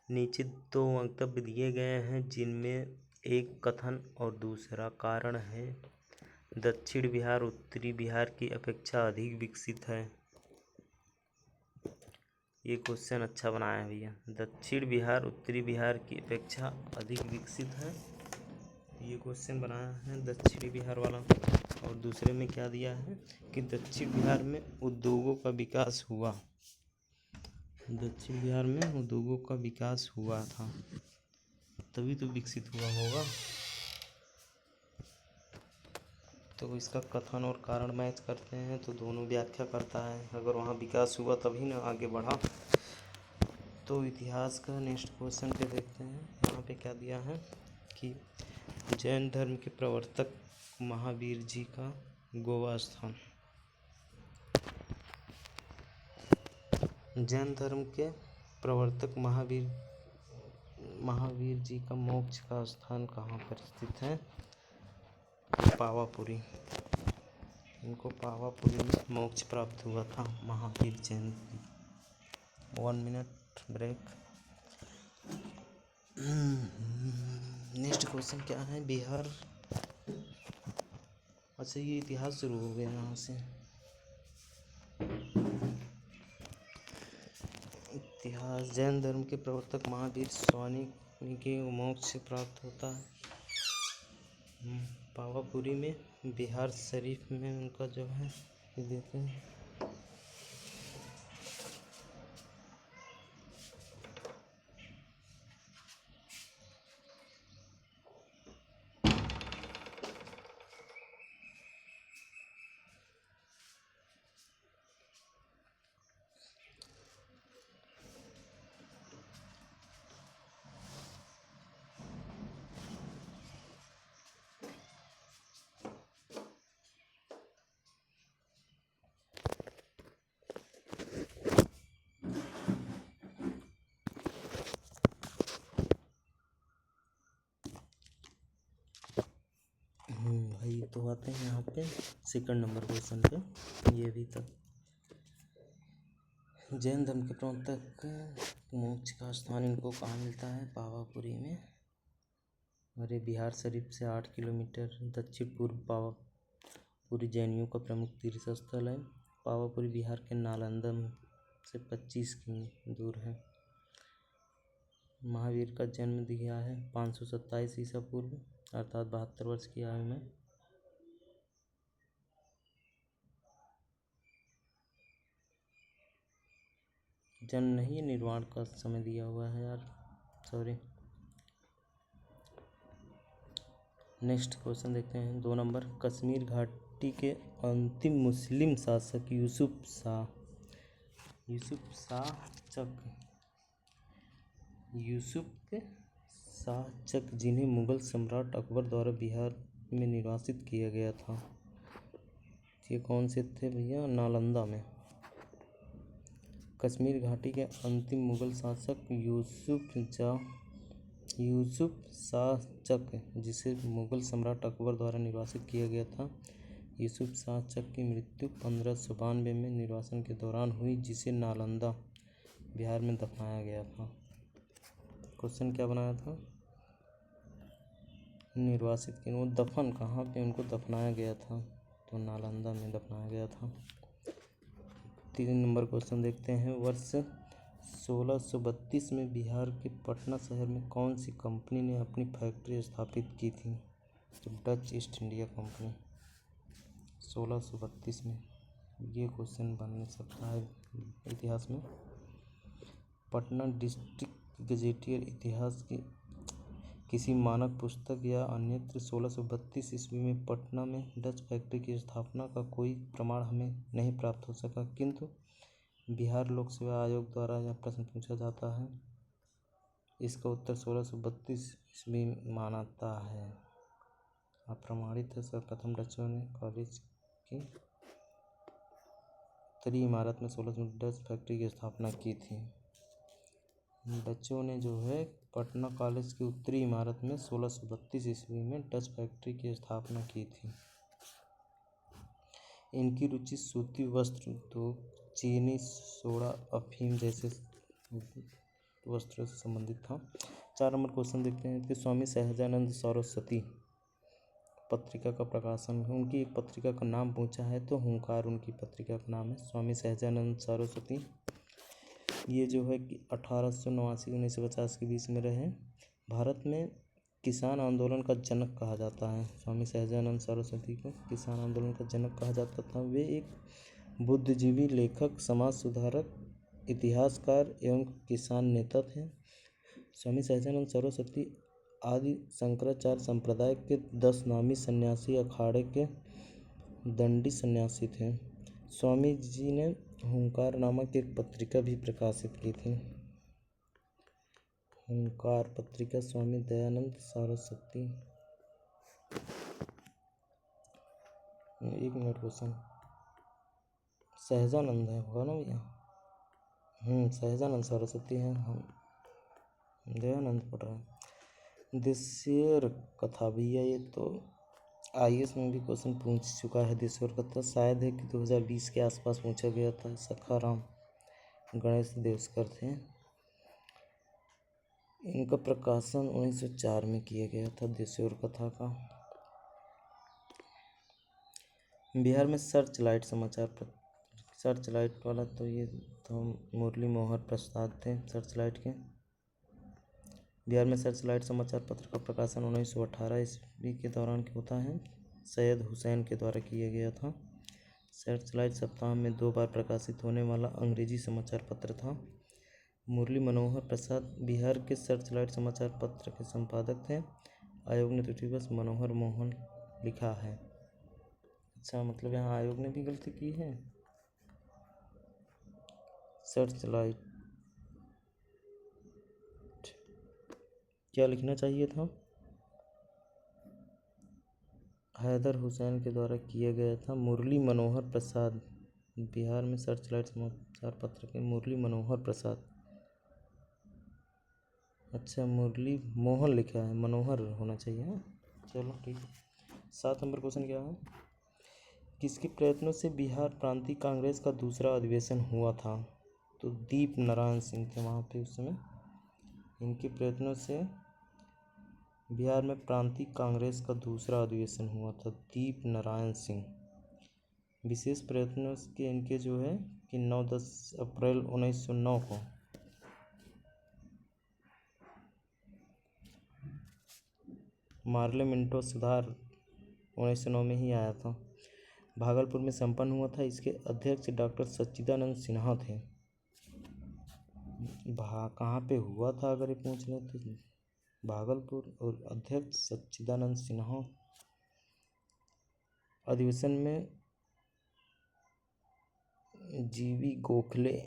नीचे 2 वक्तव्य दिए गए हैं, जिनमें एक कथन और दूसरा कारण है। दक्षिण बिहार उत्तरी बिहार की अपेक्षा अधिक विकसित है। ये क्वेश्चन अच्छा बनाया है भैया। दक्षिण बिहार उत्तरी बिहार की अपेक्षा अधिक विकसित है, ये क्वेश्चन बनाया है दक्षिणी बिहार वाला। और दूसरे में क्या दिया है कि दक्षिण बिहार में उद्योगों का विकास हुआ, दक्षिण बिहार में उद्योगों का विकास हुआ था, तभी तो विकसित हुआ होगा। तो इसका कथन और कारण मैच करते हैं तो दोनों व्याख्या करता है। अगर वहाँ विकास हुआ तभी ना आगे बढ़ा। तो इतिहास का नेक्स्ट क्वेश्चन पे देखते हैं। यहाँ पे क्या दिया है कि जैन धर्म के प्रवर्तक महावीर जी का गोवा स्थान। जैन धर्म के प्रवर्तक महावीर जी का मोक्ष का स्थान कहाँ पर स्थित है? पावापुरी। इनको पावापुरी में मोक्ष प्राप्त हुआ था Mahavir Jayanti. 1 minute break. Next question क्या है? बिहार, अच्छा ये इतिहास शुरू हो गया यहाँ से। इतिहास, जैन धर्म के प्रवर्तक महावीर स्वामी के मोक्ष से प्राप्त होता है पावापुरी में, बिहार शरीफ में उनका जो है ये देते हैं। आते हैं यहाँ पे सेकंड नंबर क्वेश्चन पे। ये भी तक जैन धर्म के प्रवर्तक मोक्ष का स्थान इनको कहाँ मिलता है? पावापुरी में। और ये बिहार शरीफ से 8 किलोमीटर दक्षिण पूर्व पावापुरी जैनियों का प्रमुख तीर्थ स्थल है। पावापुरी बिहार के नालंदा से 25 किमी दूर है। महावीर का जन्म दिया है 527 ईसा पूर्व, अर्थात 72 वर्ष की आयु में। जन्म नहीं, निर्वाण का समय दिया हुआ है यार, सॉरी। नेक्स्ट क्वेश्चन देखते हैं 2 नंबर। कश्मीर घाटी के अंतिम मुस्लिम शासक यूसुफ शाह चक जिन्हें मुगल सम्राट अकबर द्वारा बिहार में निर्वासित किया गया था, ये कौन से थे भैया? नालंदा में। कश्मीर घाटी के अंतिम मुगल शासक यूसुफ शाह चक, जिसे मुगल सम्राट अकबर द्वारा निर्वासित किया गया था। यूसुफ शाह चक की मृत्यु 1592 में निर्वासन के दौरान हुई, जिसे नालंदा बिहार में दफनाया गया था। क्वेश्चन क्या बनाया था? निर्वासित के वो दफन कहाँ पे उनको दफनाया गया था? तो नालंदा में दफनाया गया था। 3 नंबर क्वेश्चन देखते हैं। वर्ष 1632 में बिहार के पटना शहर में कौन सी कंपनी ने अपनी फैक्ट्री स्थापित की थी? तो डच ईस्ट इंडिया कंपनी। 1632 में ये क्वेश्चन बन सकता है इतिहास में। पटना डिस्ट्रिक्ट गजेटियर इतिहास की किसी मानक पुस्तक या अन्यत्र 1632 ईस्वी में पटना में डच फैक्ट्री की स्थापना का कोई प्रमाण हमें नहीं प्राप्त हो सका, किंतु बिहार लोक सेवा आयोग द्वारा यह प्रश्न पूछा जाता है। इसका उत्तर 1632 ईस्वी मानता है। अप्रमाणित है। सर्वप्रथम डचों ने कॉलेज की उत्तरी इमारत में 1600 में डच फैक्ट्री की स्थापना की थी। डचों ने जो है पटना कॉलेज की उत्तरी इमारत में 1632 ईस्वी में डच फैक्ट्री की स्थापना की थी। इनकी रुचि सूती वस्त्र उद्योग, चीनी, सोडा, अफीम जैसे वस्त्रों से संबंधित था। 4 नंबर क्वेश्चन देखते हैं कि स्वामी सहजानंद सरस्वती पत्रिका का प्रकाशन, उनकी एक पत्रिका का नाम पूछा है तो हुंकार उनकी पत्रिका का नाम है। स्वामी सहजानंद सरस्वती ये जो है कि 1889-1950 के बीच में रहे। भारत में किसान आंदोलन का जनक कहा जाता है। स्वामी सहजानंद सरस्वती को किसान आंदोलन का जनक कहा जाता था। वे एक बुद्धिजीवी, लेखक, समाज सुधारक, इतिहासकार एवं किसान नेता थे। स्वामी सहजानंद सरस्वती आदि शंकराचार्य संप्रदाय के 10 नामी सन्यासी अखाड़े के दंडी सन्यासी थे। स्वामी जी ने हुंकार नामक एक पत्रिका भी प्रकाशित की थी। हुंकार पत्रिका स्वामी दयानंद सरस्वती। 1 मिनट क्वेश्चन सहजानंद है होगा ना भैया? सहजानंद सरस्वती है, हम दयानंद पढ़ रहे हैं। देशेर कथा भैया ये तो IAS में भी क्वेश्चन पूछ चुका है। देशेर कथा शायद है कि 2020 के आसपास पूछा गया था। सखाराम गणेश देवस्कर थे। इनका प्रकाशन 1904 में किया गया था देशेर कथा का। बिहार में सर्च लाइट समाचार पत्र, सर्च लाइट वाला तो ये तो मुरली मनोहर प्रसाद थे सर्च लाइट के। बिहार में सर्च लाइट समाचार पत्र का प्रकाशन 1918 ईस्वी के दौरान होता है। सैयद हुसैन के द्वारा किया गया था। सर्च लाइट सप्ताह में 2 बार प्रकाशित होने वाला अंग्रेजी समाचार पत्र था। मुरली मनोहर प्रसाद बिहार के सर्च लाइट समाचार पत्र के संपादक थे। आयोग ने त्रुटिवश मनोहर मोहन लिखा है। अच्छा, मतलब यहाँ आयोग ने भी गलती की है। सर्च लाइट क्या लिखना चाहिए था? हैदर हुसैन के द्वारा किया गया था। मुरली मनोहर प्रसाद बिहार में सर्च लाइट समाचार पत्र के मुरली मनोहर प्रसाद। अच्छा, मुरली मोहन लिखा है, मनोहर होना चाहिए। चलो ठीक है। 7 नंबर क्वेश्चन क्या है, किसके प्रयत्नों से बिहार प्रांतीय कांग्रेस का दूसरा अधिवेशन हुआ था? तो दीप नारायण सिंह थे वहाँ पे उस समय। इनके प्रयत्नों से बिहार में प्रांतीय कांग्रेस का दूसरा अधिवेशन हुआ था, दीप नारायण सिंह। विशेष प्रयत्नों के इनके जो है कि 9-10 अप्रैल 1909 को मार्ले मिंटो सुधार 1909 में ही आया था, भागलपुर में संपन्न हुआ था। इसके अध्यक्ष डॉक्टर सच्चिदानंद सिन्हा थे। कहाँ पे हुआ था अगर ये पूछ लें तो भागलपुर, और अध्यक्ष सच्चिदानंद सिन्हा। अधिवेशन में जीवी गोखले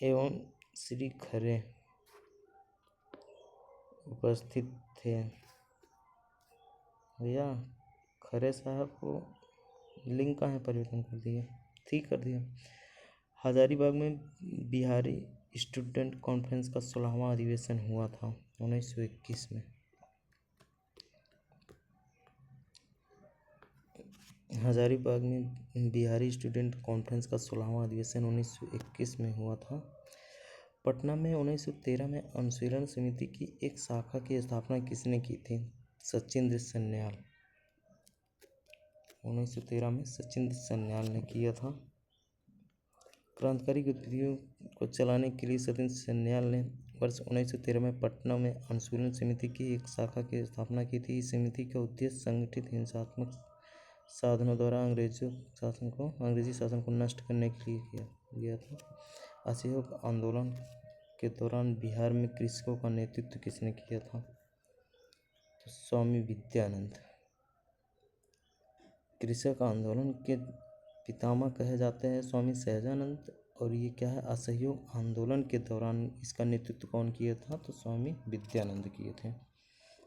एवं श्री खरे उपस्थित थे। भैया खरे साहब को लिंक कहाँ है, परिवर्तन कर दिए, ठीक कर दिया। हजारीबाग में बिहारी स्टूडेंट कॉन्फ्रेंस का 16वां अधिवेशन हुआ था 1921 में। हजारीबाग में बिहारी स्टूडेंट कॉन्फ्रेंस का 16वां अधिवेशन 1921 में हुआ था। पटना में 1913 में अनुशीलन समिति की एक शाखा की स्थापना किसने की थी? सचिंद्र सन्याल। 1913 में सचिंद्र सन्याल ने किया था। क्रांतिकारी गतिविधियों को चलाने के लिए सचिंद्र सन्याल ने वर्ष 1913 में पटना में अनुशीलन समिति की एक शाखा की स्थापना की थी। इस समिति का उद्देश्य संगठित हिंसात्मक साधनों द्वारा अंग्रेजी शासन को नष्ट करने के लिए किया गया था। असहयोग आंदोलन के दौरान बिहार में कृषकों का नेतृत्व किसने किया था? तो स्वामी विद्यानंद। कृषक आंदोलन के पितामह कहे जाते हैं स्वामी सहजानंद। और ये क्या है, असहयोग आंदोलन के दौरान इसका नेतृत्व कौन किया था? तो स्वामी विद्यानंद किए थे।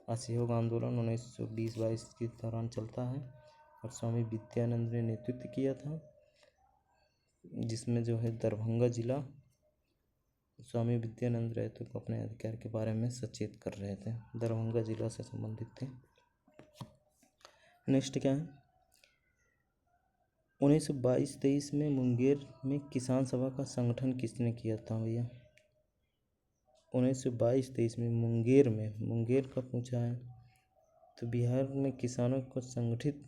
असहयोग आंदोलन 1920-22 के दौरान चलता है और स्वामी विद्यानंद ने नेतृत्व किया था, जिसमें जो है दरभंगा जिला स्वामी विद्यानंद रहे तो अपने अधिकार के बारे में सचेत कर रहे थे, दरभंगा जिला से संबंधित थे। नेक्स्ट क्या है, 1922-23 में मुंगेर में किसान सभा का संगठन किसने किया था भैया? 1922-23 में मुंगेर का पूछा है। तो बिहार में किसानों को संगठित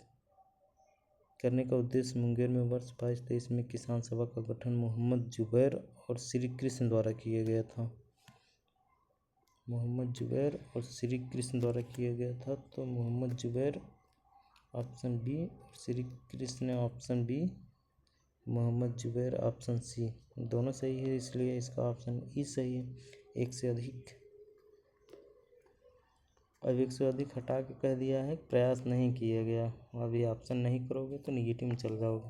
करने का उद्देश्य मुंगेर में वर्ष 22-23 में किसान सभा का गठन मोहम्मद जुबैर और श्री कृष्ण द्वारा किया गया था। मोहम्मद जुबैर और श्री कृष्ण द्वारा किया गया था। तो Mohammed Zubair option B, Shri Krishna option B, Mohammed Zubair option C, दोनों सही है, इसलिए इसका ऑप्शन ई सही है। एक से अधिक, अब एक से अधिक हटा के कह दिया है प्रयास नहीं किया गया। अभी ऑप्शन नहीं करोगे तो निगेटिव में चल जाओगे।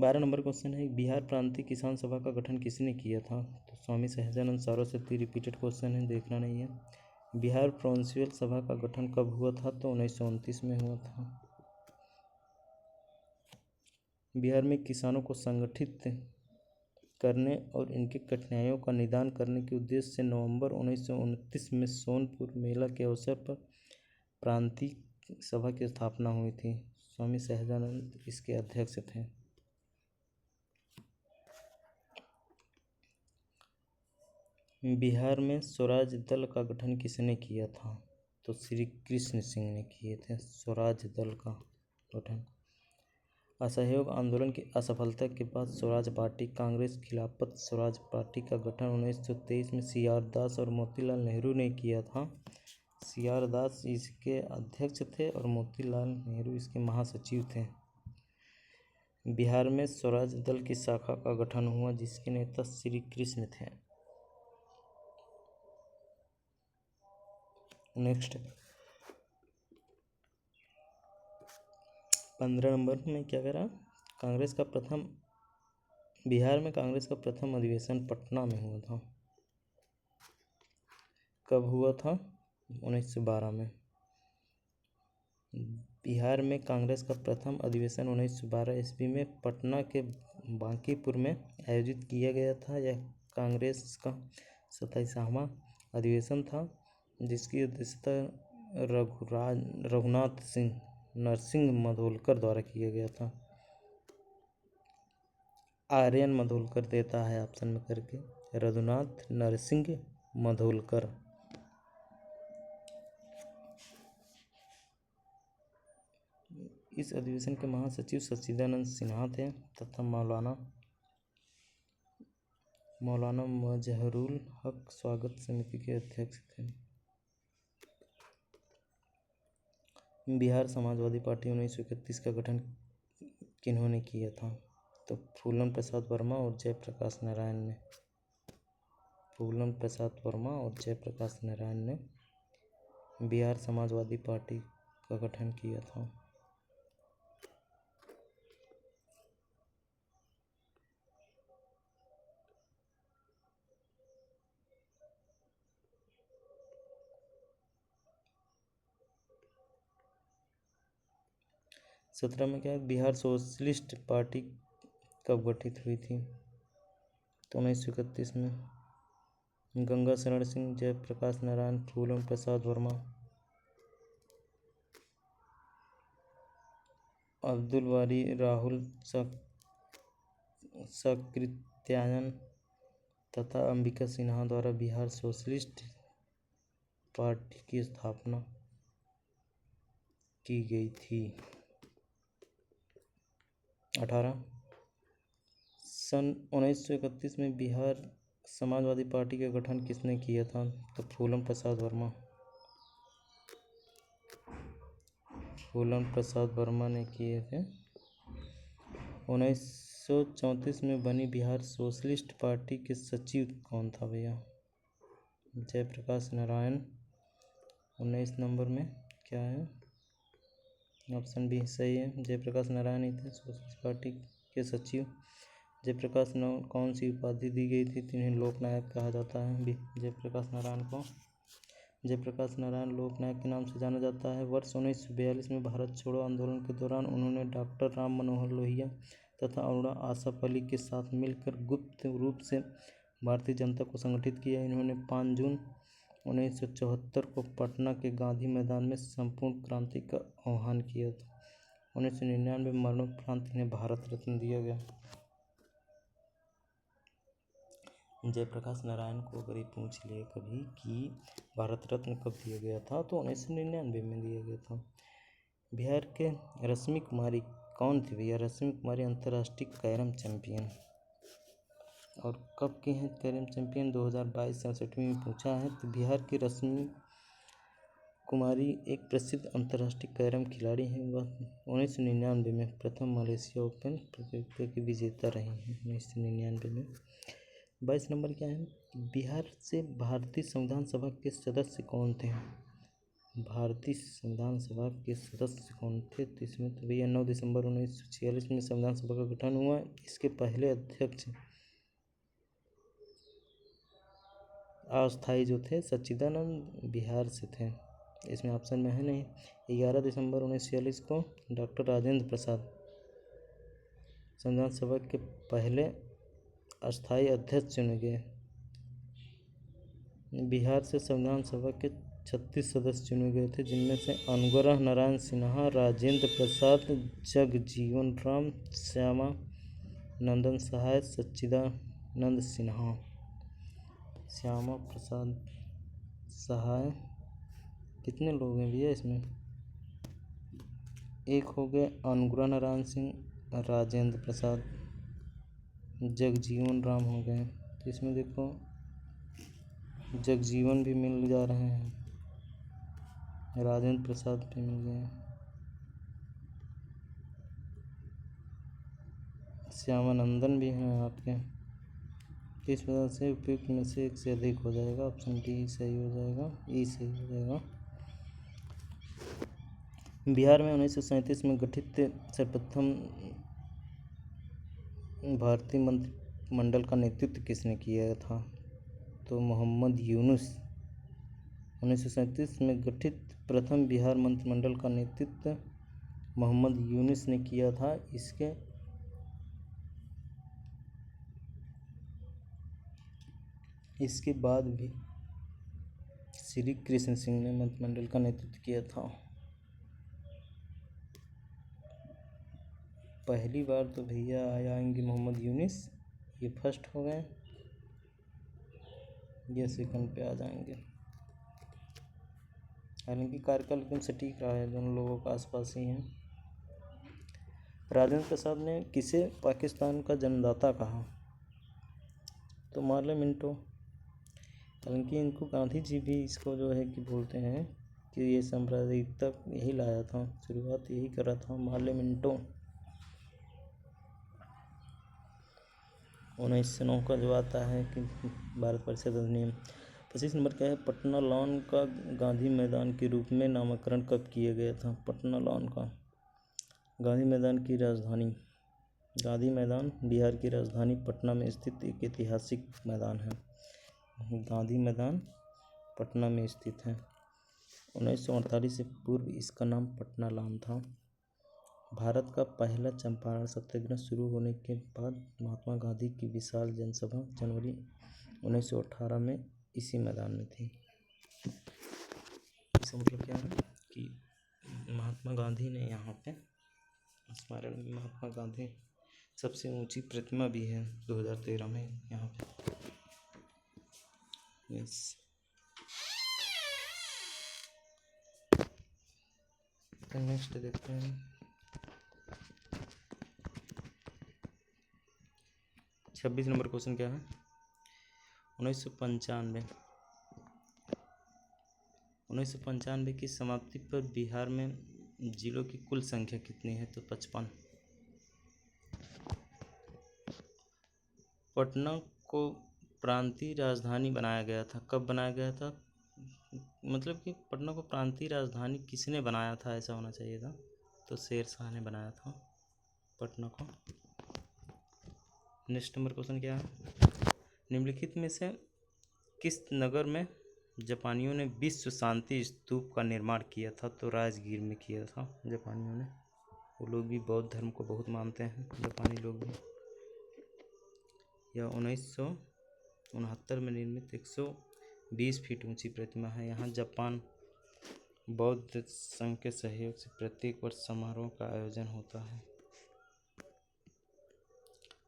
12 नंबर क्वेश्चन है, बिहार प्रांतीय किसान सभा का गठन किसने किया था? तो स्वामी सहजानंद। सारों रिपीटेड क्वेश्चन है, देखना नहीं है। बिहार प्रोविंशियल सभा का गठन कब हुआ था? तो 1929 में हुआ था। बिहार में किसानों को संगठित करने और इनकी कठिनाइयों का निदान करने के उद्देश्य से नवंबर 1929 में सोनपुर मेला के अवसर पर प्रांतीय सभा की स्थापना हुई थी। स्वामी सहजानंद इसके अध्यक्ष थे। बिहार में स्वराज दल का गठन किसने किया था? तो श्री कृष्ण सिंह ने किए थे स्वराज दल का गठन। असहयोग आंदोलन की असफलता के बाद स्वराज पार्टी कांग्रेस खिलाफत स्वराज पार्टी का गठन 1923 में सी.आर. दास और मोतीलाल नेहरू ने किया था। सी.आर. दास इसके अध्यक्ष थे और मोतीलाल नेहरू इसके महासचिव थे। बिहार में स्वराज दल की शाखा का गठन हुआ जिसके नेता श्री कृष्ण थे। नेक्स्ट 15 नंबर में क्या करा, बिहार में कांग्रेस का प्रथम अधिवेशन पटना में हुआ था। कब हुआ था? 1912 में। बिहार में कांग्रेस का प्रथम अधिवेशन 1912 ईस्वी में पटना के बांकीपुर में आयोजित किया गया था। यह कांग्रेस का 27वां अधिवेशन था जिसकी अध्यक्षता रघुनाथ सिंह नरसिंह मधोलकर द्वारा किया गया था। आर्यन मधोलकर देता है ऑप्शन में करके, रघुनाथ नरसिंह मधोलकर। इस अधिवेशन के महासचिव सच्चिदानंद सिन्हा थे तथा मौलाना मजहरुल हक स्वागत समिति के अध्यक्ष थे। बिहार समाजवादी पार्टी 1931 का गठन किन्होंने किया था? तो फूलन प्रसाद वर्मा और जयप्रकाश नारायण ने। फूलन प्रसाद वर्मा और जयप्रकाश नारायण ने बिहार समाजवादी पार्टी का गठन किया था। सत्रह में क्या है, बिहार सोशलिस्ट पार्टी कब गठित हुई थी? तो 1931 में। गंगा शरण सिंह, जयप्रकाश नारायण, फूलन प्रसाद वर्मा, अब्दुल बारी, राहुल सकृत्यायन तथा अंबिका सिन्हा द्वारा बिहार सोशलिस्ट पार्टी की स्थापना की गई थी। 18 सन 1931 में बिहार समाजवादी पार्टी का गठन किसने किया था? तो फूलन प्रसाद वर्मा। फूलन प्रसाद वर्मा ने किए थे। 1934 में बनी बिहार सोशलिस्ट पार्टी के सचिव कौन था भैया? जयप्रकाश नारायण। 19 नंबर में क्या है? ऑप्शन बी सही है, जयप्रकाश नारायण ही थे सोशलिस्ट पार्टी के सचिव। जयप्रकाश कौन सी उपाधि दी गई थी? इन्हें लोकनायक कहा जाता है। बी जयप्रकाश नारायण को जयप्रकाश नारायण लोकनायक के नाम से जाना जाता है। वर्ष 1942 में भारत छोड़ो आंदोलन के दौरान उन्होंने डॉक्टर राम मनोहर लोहिया तथा अरुणा आसफ अली के साथ मिलकर गुप्त रूप से भारतीय जनता को संगठित किया। इन्होंने 5 जून 1974 को पटना के गांधी मैदान में संपूर्ण क्रांति का आह्वान किया था। 1999 में मरणोपरांत इन्हें भारत रत्न दिया गया। जयप्रकाश नारायण को अगर ये पूछ ले कभी कि भारत रत्न कब दिया गया था, तो 1999 में दिया गया था। बिहार के रश्मि कुमारी कौन थी भैया? रश्मि कुमारी अंतर्राष्ट्रीय कैरम चैंपियन। और कब की हैं कैरम चैंपियन? 2022 से 67वीं में पूछा है। तो बिहार की रश्मि कुमारी एक प्रसिद्ध अंतर्राष्ट्रीय कैरम खिलाड़ी हैं। वह 1999 में प्रथम मलेशिया ओपन प्रतियोगिता की विजेता रही हैं। 1999 में। 22 नंबर क्या है? बिहार से भारतीय संविधान सभा के सदस्य कौन थे? भारतीय संविधान सभा के सदस्य कौन थे? तो इसमें तो भैया 9 दिसंबर 1946 में संविधान सभा का गठन हुआ। इसके पहले अध्यक्ष अस्थायी जो थे सच्चिदानंद बिहार से थे। इसमें ऑप्शन में है नहीं। 11 दिसंबर 1946 को डॉक्टर राजेंद्र प्रसाद संविधान सभा के पहले अस्थायी अध्यक्ष चुने गए। बिहार से संविधान सभा के 36 सदस्य चुने गए थे, जिनमें से अनुग्रह नारायण सिन्हा, राजेंद्र प्रसाद, जगजीवन राम, श्यामा नंदन सहाय, सच्चिदानंद सिन्हा। श्यामा प्रसाद सहाय। कितने लोग हैं भैया इसमें? एक हो गए अनुग्रह नारायण सिंह, राजेंद्र प्रसाद, जगजीवन राम हो गए। तो इसमें देखो जगजीवन भी मिल जा रहे हैं, राजेंद्र प्रसाद भी मिल गए, श्यामानंदन भी हैं आपके। इस वजह से उपयुक्त में से एक से अधिक हो जाएगा। ऑप्शन डी सही हो जाएगा, ई सही हो जाएगा। बिहार में 1937 में गठित सर्वप्रथम भारतीय मंत्रिमंडल का नेतृत्व किसने किया था? तो मोहम्मद यूनुस। 1937 में गठित प्रथम बिहार मंत्रिमंडल का नेतृत्व मोहम्मद यूनुस ने किया था। इसके बाद भी श्री कृष्ण सिंह ने मंत्रिमंडल का नेतृत्व किया था। पहली बार तो भैया आएंगे मोहम्मद यूनिस, ये फर्स्ट हो गए, ये सेकंड पे आ जाएंगे। हालांकि कार्यकाल एकदम सटीक रहा है, दोनों लोगों का आसपास ही हैं। राजेंद्र प्रसाद ने किसे पाकिस्तान का जन्मदाता कहा? तो मार्ले मिंटो। हालांकि इनको गांधी जी भी इसको जो है कि बोलते हैं कि ये सांप्रदायिकता यही लाया था, शुरुआत यही करा था मार्ले मिंटो। 1909 का जो आता है कि भारत परिषद अधिनियम। 25 नंबर क्या है? पटना लॉन का गांधी मैदान के रूप में नामकरण कब किया गया था? पटना लॉन का गांधी मैदान की राजधानी, गांधी मैदान बिहार की राजधानी पटना में स्थित एक ऐतिहासिक मैदान है। गांधी मैदान पटना में स्थित है। 1948 से पूर्व इसका नाम पटना लॉन था। भारत का पहला चंपारण सत्याग्रह शुरू होने के बाद महात्मा गांधी की विशाल जनसभा जनवरी 1918 में इसी मैदान में थी। इसका मतलब क्या है कि महात्मा गांधी ने यहाँ पे स्मारक में महात्मा गांधी सबसे ऊंची प्रतिमा भी है 2013 में यहाँ पे। यस, नेक्स्ट देखते हैं। 26 नंबर क्वेश्चन क्या है? 1995 की समाप्ति पर बिहार में जिलों की कुल संख्या कितनी है? तो 55। पटना को प्रांतीय राजधानी बनाया गया था, कब बनाया गया था? मतलब कि पटना को प्रांतीय राजधानी किसने बनाया था, ऐसा होना चाहिए था। तो शेर शाह ने बनाया था पटना को। नेक्स्ट नंबर क्वेश्चन क्या है? निम्नलिखित में से किस नगर में जापानियों ने विश्व शांति स्तूप का निर्माण किया था? तो राजगीर में किया था जापानियों ने। वो लोग भी बौद्ध धर्म को बहुत मानते हैं, जापानी लोग भी। यह 1969 में निर्मित 120 फीट ऊंची प्रतिमा है। यहाँ जापान बौद्ध संघ के सहयोग से प्रत्येक वर्ष समारोह का आयोजन होता है।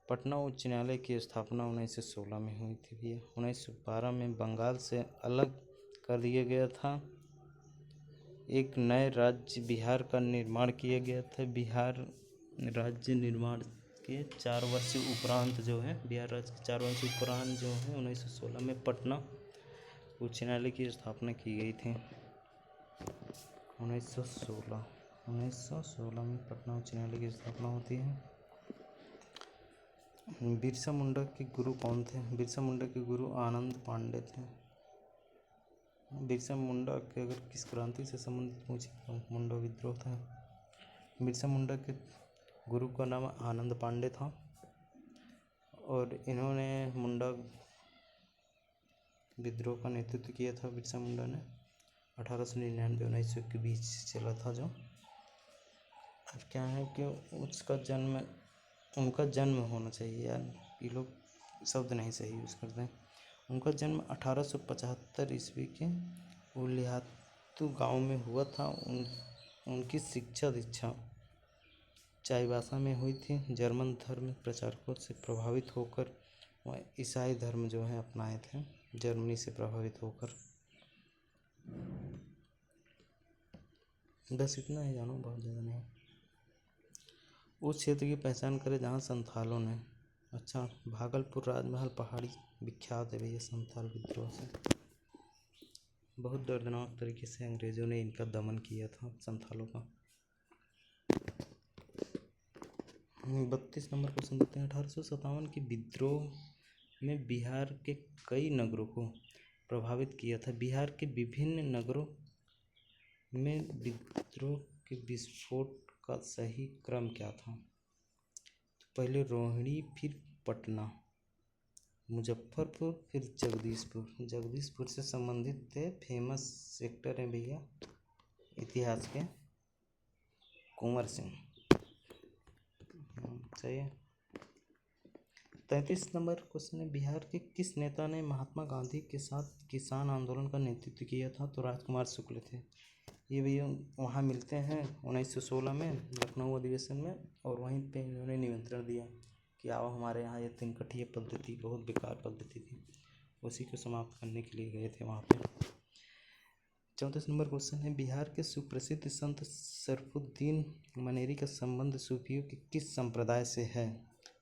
पटना उच्च न्यायालय की स्थापना 1916 में हुई थी भैया। 1912 में बंगाल से अलग कर दिया गया था। एक नए राज्य बिहार का निर्माण किया गया था। बिहार राज्य निर्माण के 4 वर्ष उपरांत जो है, बिहार राज्य के 4 वर्ष उपरांत जो है 1916 में पटना उच्च न्यायालय की स्थापना की गई थी। 1916 में पटना उच्च न्यायालय की स्थापना होती है। बिरसा मुंडा के गुरु कौन थे? बिरसा मुंडा के गुरु आनंद पांडे थे। बिरसा मुंडा के अगर किस क्रांति से संबंधित पूछे तो मुंडा विद्रोह था। बिरसा मुंडा के गुरु का नाम आनंद पांडे था और इन्होंने मुंडा विद्रोह का नेतृत्व किया था। बिरसा मुंडा ने 1899-1900 के बीच चला था जो। अब क्या है कि उनका जन्म होना चाहिए यार, ये लोग शब्द नहीं सही यूज़ करते हैं। उनका जन्म 1875 ईस्वी के उलियातू गांव में हुआ था। उनकी शिक्षा दीक्षा चाईबासा में हुई थी। जर्मन धर्म प्रचारकों से प्रभावित होकर वह ईसाई धर्म जो है अपनाए थे, जर्मनी से प्रभावित होकर। बस इतना ही जानो, बहुत ज़्यादा नहीं। उस क्षेत्र की पहचान करें जहाँ संथालों ने। अच्छा, भागलपुर राजमहल पहाड़ी विख्यात है भैया संथाल विद्रोह से। बहुत दर्दनाक तरीके से अंग्रेज़ों ने इनका दमन किया था, संथालों का। 32 नंबर क्वेश्चन देखते हैं। 1857 के विद्रोह में बिहार के कई नगरों को प्रभावित किया था। बिहार के विभिन्न नगरों में विद्रोह के विस्फोट का सही क्रम क्या था? तो पहले रोहिणी, फिर पटना, मुजफ्फरपुर, फिर जगदीशपुर। जगदीशपुर से संबंधित थे, फेमस सेक्टर हैं भैया इतिहास के, कुंवर सिंह। सही है। 33 नंबर क्वेश्चन है, बिहार के किस नेता ने महात्मा गांधी के साथ किसान आंदोलन का नेतृत्व किया था? तो राजकुमार शुक्ल थे। ये भी वहाँ मिलते हैं 1916 में लखनऊ अधिवेशन में, और वहीं पे इन्होंने निमंत्रण दिया कि आओ हमारे यहाँ, ये तिनकठिया पद्धति बहुत बेकार पद्धति थी, उसी को समाप्त करने के लिए गए थे वहाँ पे। 34 नंबर क्वेश्चन है, बिहार के सुप्रसिद्ध संत शरफुद्दीन मनेरी का संबंध सूफियों के किस संप्रदाय से है?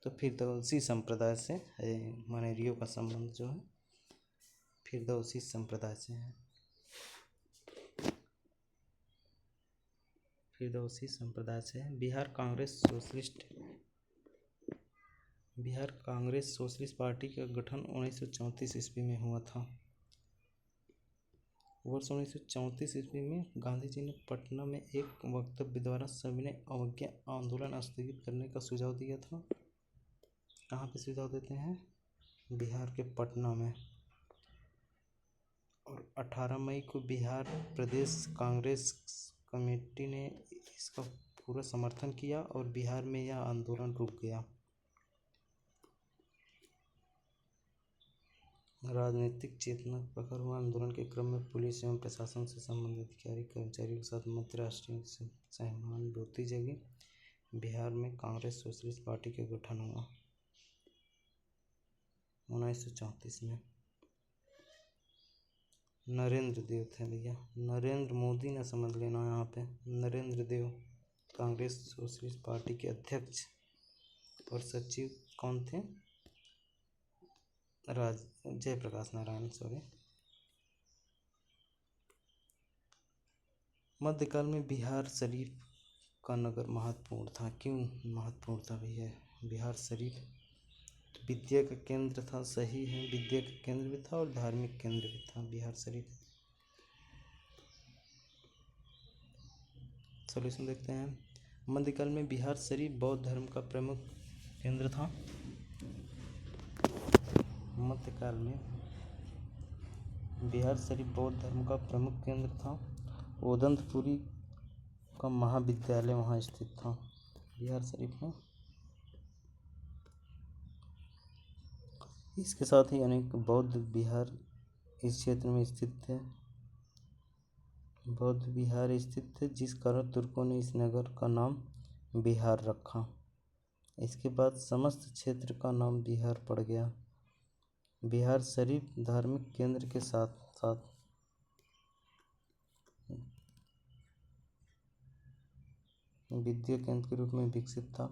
तो फिरदौसी संप्रदाय से है। मनेरियों का संबंध जो है फिरदौसी संप्रदाय से है। फिरदौसी संप्रदाय से है। बिहार कांग्रेस सोशलिस्ट पार्टी का गठन 1934 ईस्वी में हुआ था। वर्ष 1934 ईस्वी में गांधी जी ने पटना में एक वक्तव्य द्वारा सविनय अवज्ञा आंदोलन स्थगित करने का सुझाव दिया था। कहाँ पे सुझाव देते हैं? बिहार के पटना में। और 18 मई को बिहार प्रदेश कांग्रेस कमेटी ने इसका पूरा समर्थन किया और बिहार में यह आंदोलन रुक गया। राजनीतिक चेतना प्रखर हुआ आंदोलन के क्रम में पुलिस एवं प्रशासन से संबंधित अधिकारी कर्मचारियों के साथ मध्य राष्ट्रीय सहानुभूति जगी। बिहार में कांग्रेस सोशलिस्ट पार्टी का गठन हुआ 1934 में। नरेंद्र देव थे भैया, नरेंद्र मोदी ना समझ लेना यहाँ पे। नरेंद्र देव कांग्रेस सोशलिस्ट पार्टी के अध्यक्ष, और सचिव कौन थे? जयप्रकाश नारायण, सॉरी। मध्यकाल में बिहार शरीफ का नगर महत्वपूर्ण था। क्यों महत्वपूर्ण था भैया बिहार शरीफ? विद्या का केंद्र था, सही है, विद्या का केंद्र भी था और धार्मिक केंद्र भी था बिहार शरीफ। सॉल्यूशन देखते हैं। मध्यकाल में बिहार शरीफ बौद्ध धर्म का प्रमुख केंद्र था। मध्यकाल में बिहार शरीफ बौद्ध धर्म का प्रमुख केंद्र था। ओदंतपुरी का महाविद्यालय वहाँ स्थित था बिहार शरीफ में। इसके साथ ही अनेक बौद्ध विहार इस क्षेत्र में स्थित थे। बौद्ध विहार स्थित थे, जिस कारण तुर्कों ने इस नगर का नाम बिहार रखा। इसके बाद समस्त क्षेत्र का नाम बिहार पड़ गया। बिहार शरीफ धार्मिक केंद्र के साथ साथ विद्या केंद्र के रूप में विकसित था।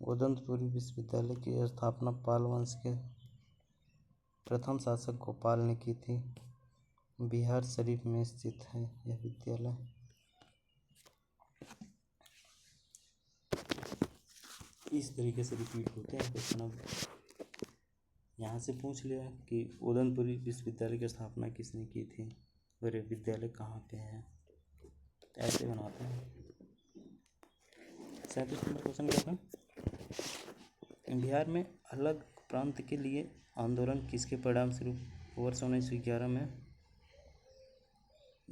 ओदंतपुरी विश्वविद्यालय की स्थापना पाल वंश के प्रथम शासक गोपाल ने की थी। बिहार शरीफ में स्थित है यह विद्यालय। इस तरीके से रिपीट होते हैं क्वेश्चन। अब यहाँ से पूछ लिया कि ओदंतपुरी विश्वविद्यालय की स्थापना किसने की थी और यह विद्यालय कहाँ पे है, ऐसे बनाते हैं। 37 नंबर क्वेश्चन क्या था? बिहार में अलग प्रांत के लिए आंदोलन किसके परिणाम स्वरूप वर्ष 1911 में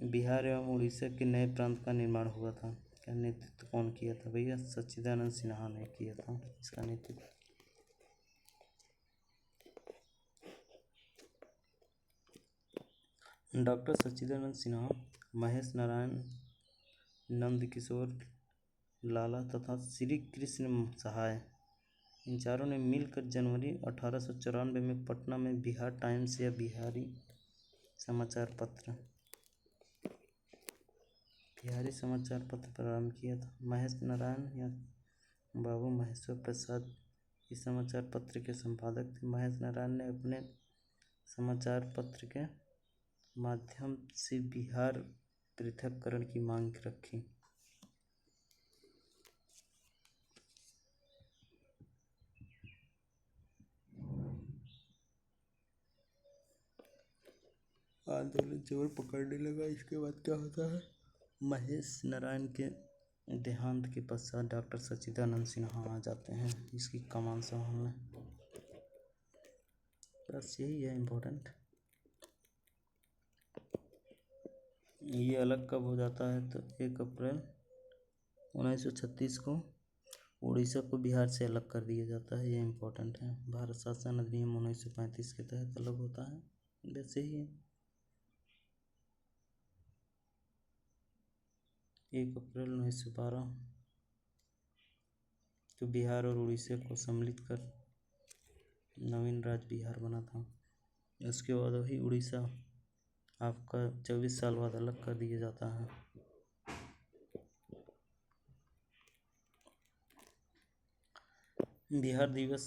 बिहार एवं उड़ीसा के नए प्रांत का निर्माण हुआ था? क्या नेतृत्व कौन किया था भैया? सच्चिदानंद सिन्हा ने किया था इसका नेतृत्व। डॉक्टर सच्चिदानंद सिन्हा, महेश नारायण, नंदकिशोर लाला तथा श्री कृष्ण सहाय, इन चारों ने मिलकर जनवरी 1894 में पटना में बिहार टाइम्स या बिहारी समाचार पत्र प्रारंभ किया था। महेश नारायण या बाबू महेश्वर प्रसाद इस समाचार पत्र के संपादक थे। महेश नारायण ने अपने समाचार पत्र के माध्यम से बिहार पृथक्करण की मांग रखी। आंदोलन जोर पकड़ने लगा। इसके बाद क्या होता है? महेश नारायण के देहांत के पश्चात डॉक्टर सच्चिदानंद सिन्हा आ जाते हैं इसकी कमान संभालने। बस यही है इम्पोर्टेंट। ये अलग कब हो जाता है? तो 1 अप्रैल 1936 को उड़ीसा को बिहार से अलग कर दिया जाता है, ये इम्पोर्टेंट है। भारत शासन अधिनियम 1935 के तहत अलग होता है, वैसे ही 1 अप्रैल 1912 तो बिहार और उड़ीसा को सम्मिलित कर नवीन राज्य बिहार बना था। उसके बाद वही उड़ीसा आपका 24 साल बाद अलग कर दिया जाता है। बिहार दिवस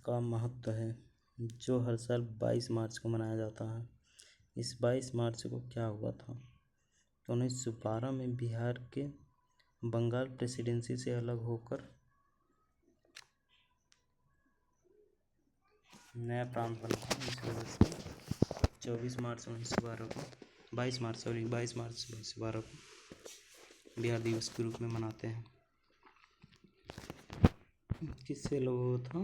का महत्व है, जो हर साल 22 मार्च को मनाया जाता है। इस 22 मार्च को क्या हुआ था, तो 1912 में बिहार के बंगाल प्रेसिडेंसी से अलग होकर नया प्रांत बना था। इस वजह से 24 मार्च 1912 को 22 मार्च 1912 को बिहार दिवस के रूप में मनाते हैं। किससे अलग हुआ था,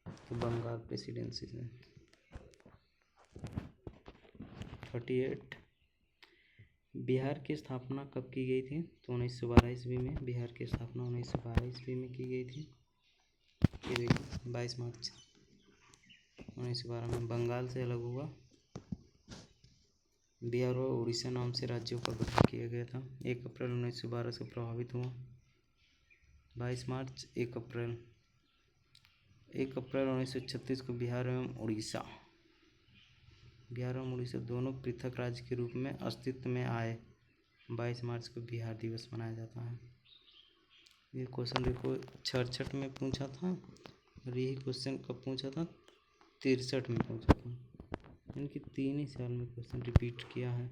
तो बंगाल प्रेसिडेंसी से। 38 बिहार की स्थापना कब की गई थी, तो 1912 ईस्वी में बिहार की स्थापना 1912 ईस्वी में की गई थी। ये देखिए 22 मार्च 1912 में बंगाल से अलग हुआ। बिहार और उड़ीसा नाम से राज्यों का गठन किया गया था। 1 अप्रैल 1912 से प्रभावित हुआ। 22 मार्च 1 अप्रैल 1936 को बिहार एवं उड़ीसा दोनों पृथक राज्य के रूप में अस्तित्व में आए। 22 मार्च को बिहार दिवस मनाया जाता है। ये क्वेश्चन देखो 66 में पूछा था और यही क्वेश्चन कब पूछा था, 63 में पूछा था। इनकी 3 ही साल में क्वेश्चन रिपीट किया है।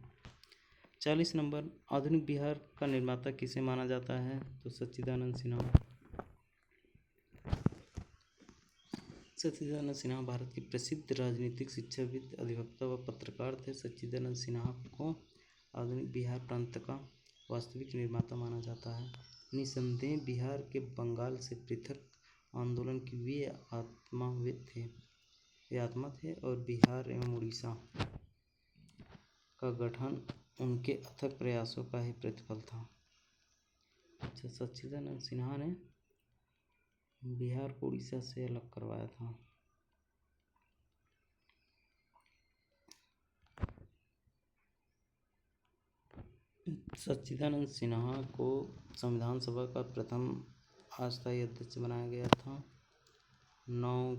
40 नंबर आधुनिक बिहार का निर्माता किसे माना जाता है, तो सच्चिदानंद सिन्हा। सच्चिदानंद सिन्हा भारत के प्रसिद्ध राजनीतिक, शिक्षाविद, अधिवक्ता व पत्रकार थे। सच्चिदानंद सिन्हा को आधुनिक बिहार प्रांत का वास्तविक निर्माता माना जाता है। निसंदेह बिहार के बंगाल से पृथक आंदोलन की वे आत्मा थे और बिहार एवं उड़ीसा का गठन उनके अथक प्रयासों का ही प्रतिफल था। अच्छा, सच्चिदानंद सिन्हा ने बिहार को उड़ीसा से अलग करवाया था। सच्चिदानंद सिन्हा को संविधान सभा का प्रथम अस्थायी अध्यक्ष बनाया गया था। 9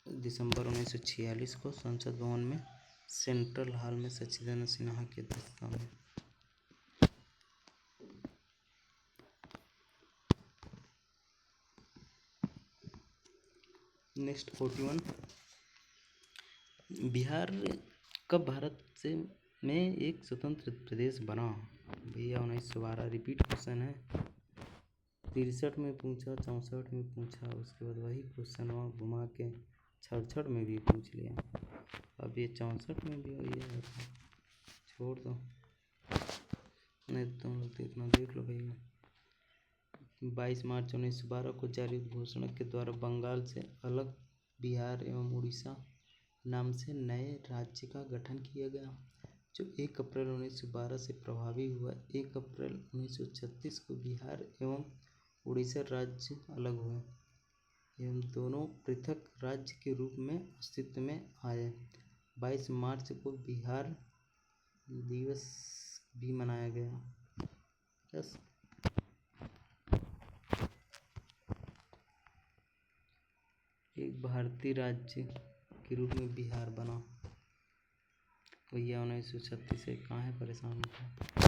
दिसंबर 1946 को संसद भवन में सेंट्रल हॉल में सच्चिदानंद सिन्हा की अध्यक्षता में। नेक्स्ट 41 बिहार कब भारत से में एक स्वतंत्र प्रदेश बना, भैया 1912। रिपीट क्वेश्चन है, 63 में पूछा, 64 में पूछा, उसके बाद वही क्वेश्चन वहाँ घुमा के 66 में भी पूछ लिया। अब ये 64 में भी वही है, छोड़ दो, नहीं तुम लोग तो इतना देख लो भैया। 22 मार्च 1912 को जारी घोषणा के द्वारा बंगाल से अलग बिहार एवं उड़ीसा नाम से नए राज्य का गठन किया गया, जो 1 अप्रैल 1912 से प्रभावी हुआ। 1 अप्रैल 1936 को बिहार एवं उड़ीसा राज्य अलग हुए एवं दोनों पृथक राज्य के रूप में अस्तित्व में आए। 22 मार्च को बिहार दिवस भी मनाया गया। बस एक भारतीय राज्य के रूप में बिहार बना। भैया 1936 से कहाँ है परेशान होता।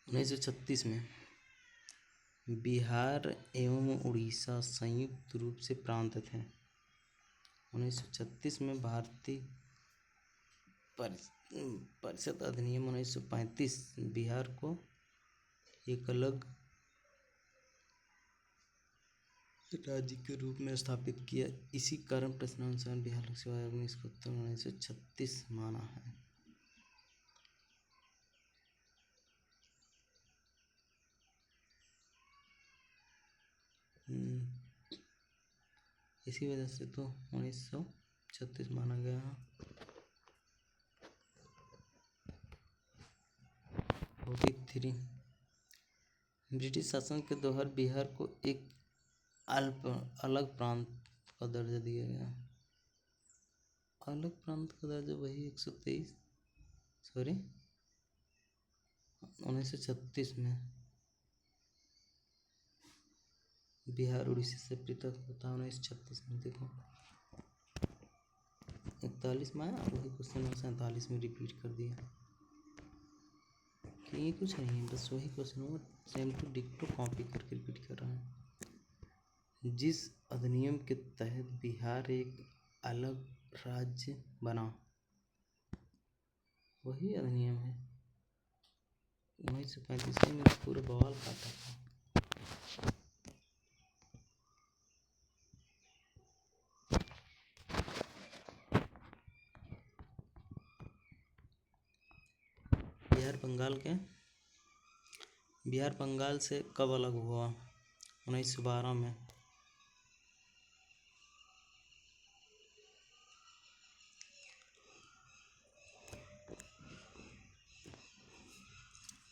1936 में बिहार एवं उड़ीसा संयुक्त रूप से प्रांत थे। 1936 में भारतीय परिषद अधिनियम 1935 बिहार को एक अलग राज्य के रूप में स्थापित किया। इसी कारण प्रश्नानुसार बिहार लोक सेवा आयोग ने इसको 1936 माना है। इसी वजह से तो 1936 माना गया है। 43 ब्रिटिश शासन के दौरान बिहार को एक अलग प्रांत का दर्जा दिया गया। अलग प्रांत का दर्जा वही 123 सॉरी 1936 में बिहार उड़ीसा से पृथक होता है। 1936 में देखो 41 में आया, वही क्वेश्चन 47 में रिपीट कर दिया कि ये कुछ नहीं है, बस वही क्वेश्चन होगा, सेम टू डिक्टो कॉपी करके रिपीट कर रहा हूँ। जिस अधिनियम के तहत बिहार एक अलग राज्य बना, वही अधिनियम है। 1935 में पूरा बवाल काटा था। बिहार बंगाल से कब अलग हुआ? 1912 में।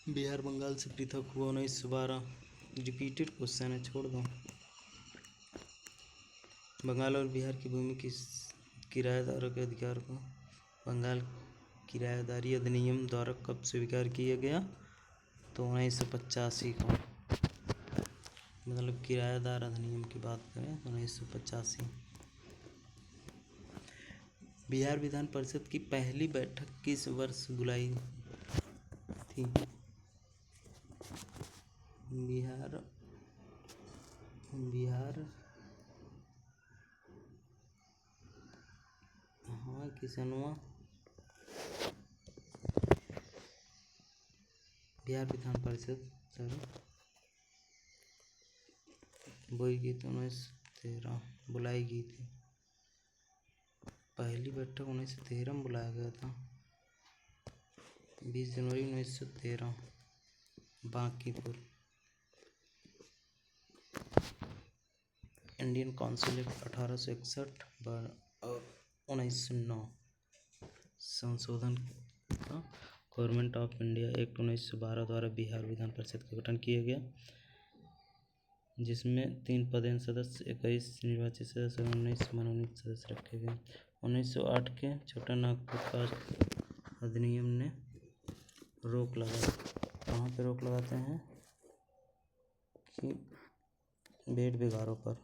बिहार बंगाल से पृथक हुआ 1912। रिपीटेड क्वेश्चन है, छोड़ दो। बंगाल और बिहार की भूमि की किराएदारों के अधिकार को बंगाल किराएदारी अधिनियम द्वारा कब स्वीकार किया गया? तो 1985 को। मतलब किराएदार अधिनियम की बात करें 1985। बिहार विधान परिषद की पहली बैठक किस वर्ष बुलाई थी? हाँ किसनवा बिहार विधान परिषद बुलाई गई थी 1913 बुलाई गई थी। पहली बैठक 1913 में बुलाया गया था, 20 जनवरी 1913 बांकीपुर। इंडियन काउंसिल एक्ट 1861 और 1909 संशोधन का गवर्नमेंट ऑफ इंडिया एक्ट 1912 द्वारा बिहार विधान परिषद का गठन किया गया, जिसमें 3 पदेन सदस्य, 21 निर्वाचित सदस्य और 19 मनोनीत सदस्य रखे गए। 1908 के छोटा नागपुर कास्ट अधिनियम ने रोक लगा। कहाँ पे रोक लगाते हैं कि बेड बिगारों पर।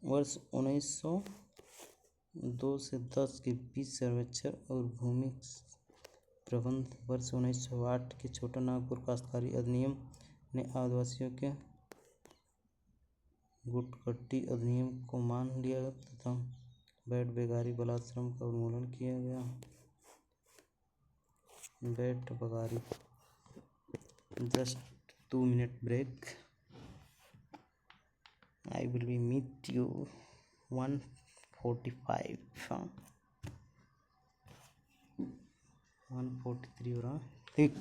वर्ष 1902 से 10 के बीच सर्वेक्षण और भूमि प्रबंध। वर्ष 1908 के छोटा नागपुर काश्तकारी अधिनियम ने आदिवासियों के गुटकट्टी अधिनियम को मान लिया तथा बैठ बेगारी बलात्श्रम का उन्मूलन किया गया। बैठ बगारी। Just 2 minute break. I will be meet you 1:45 1:43 हो रहा ठीक।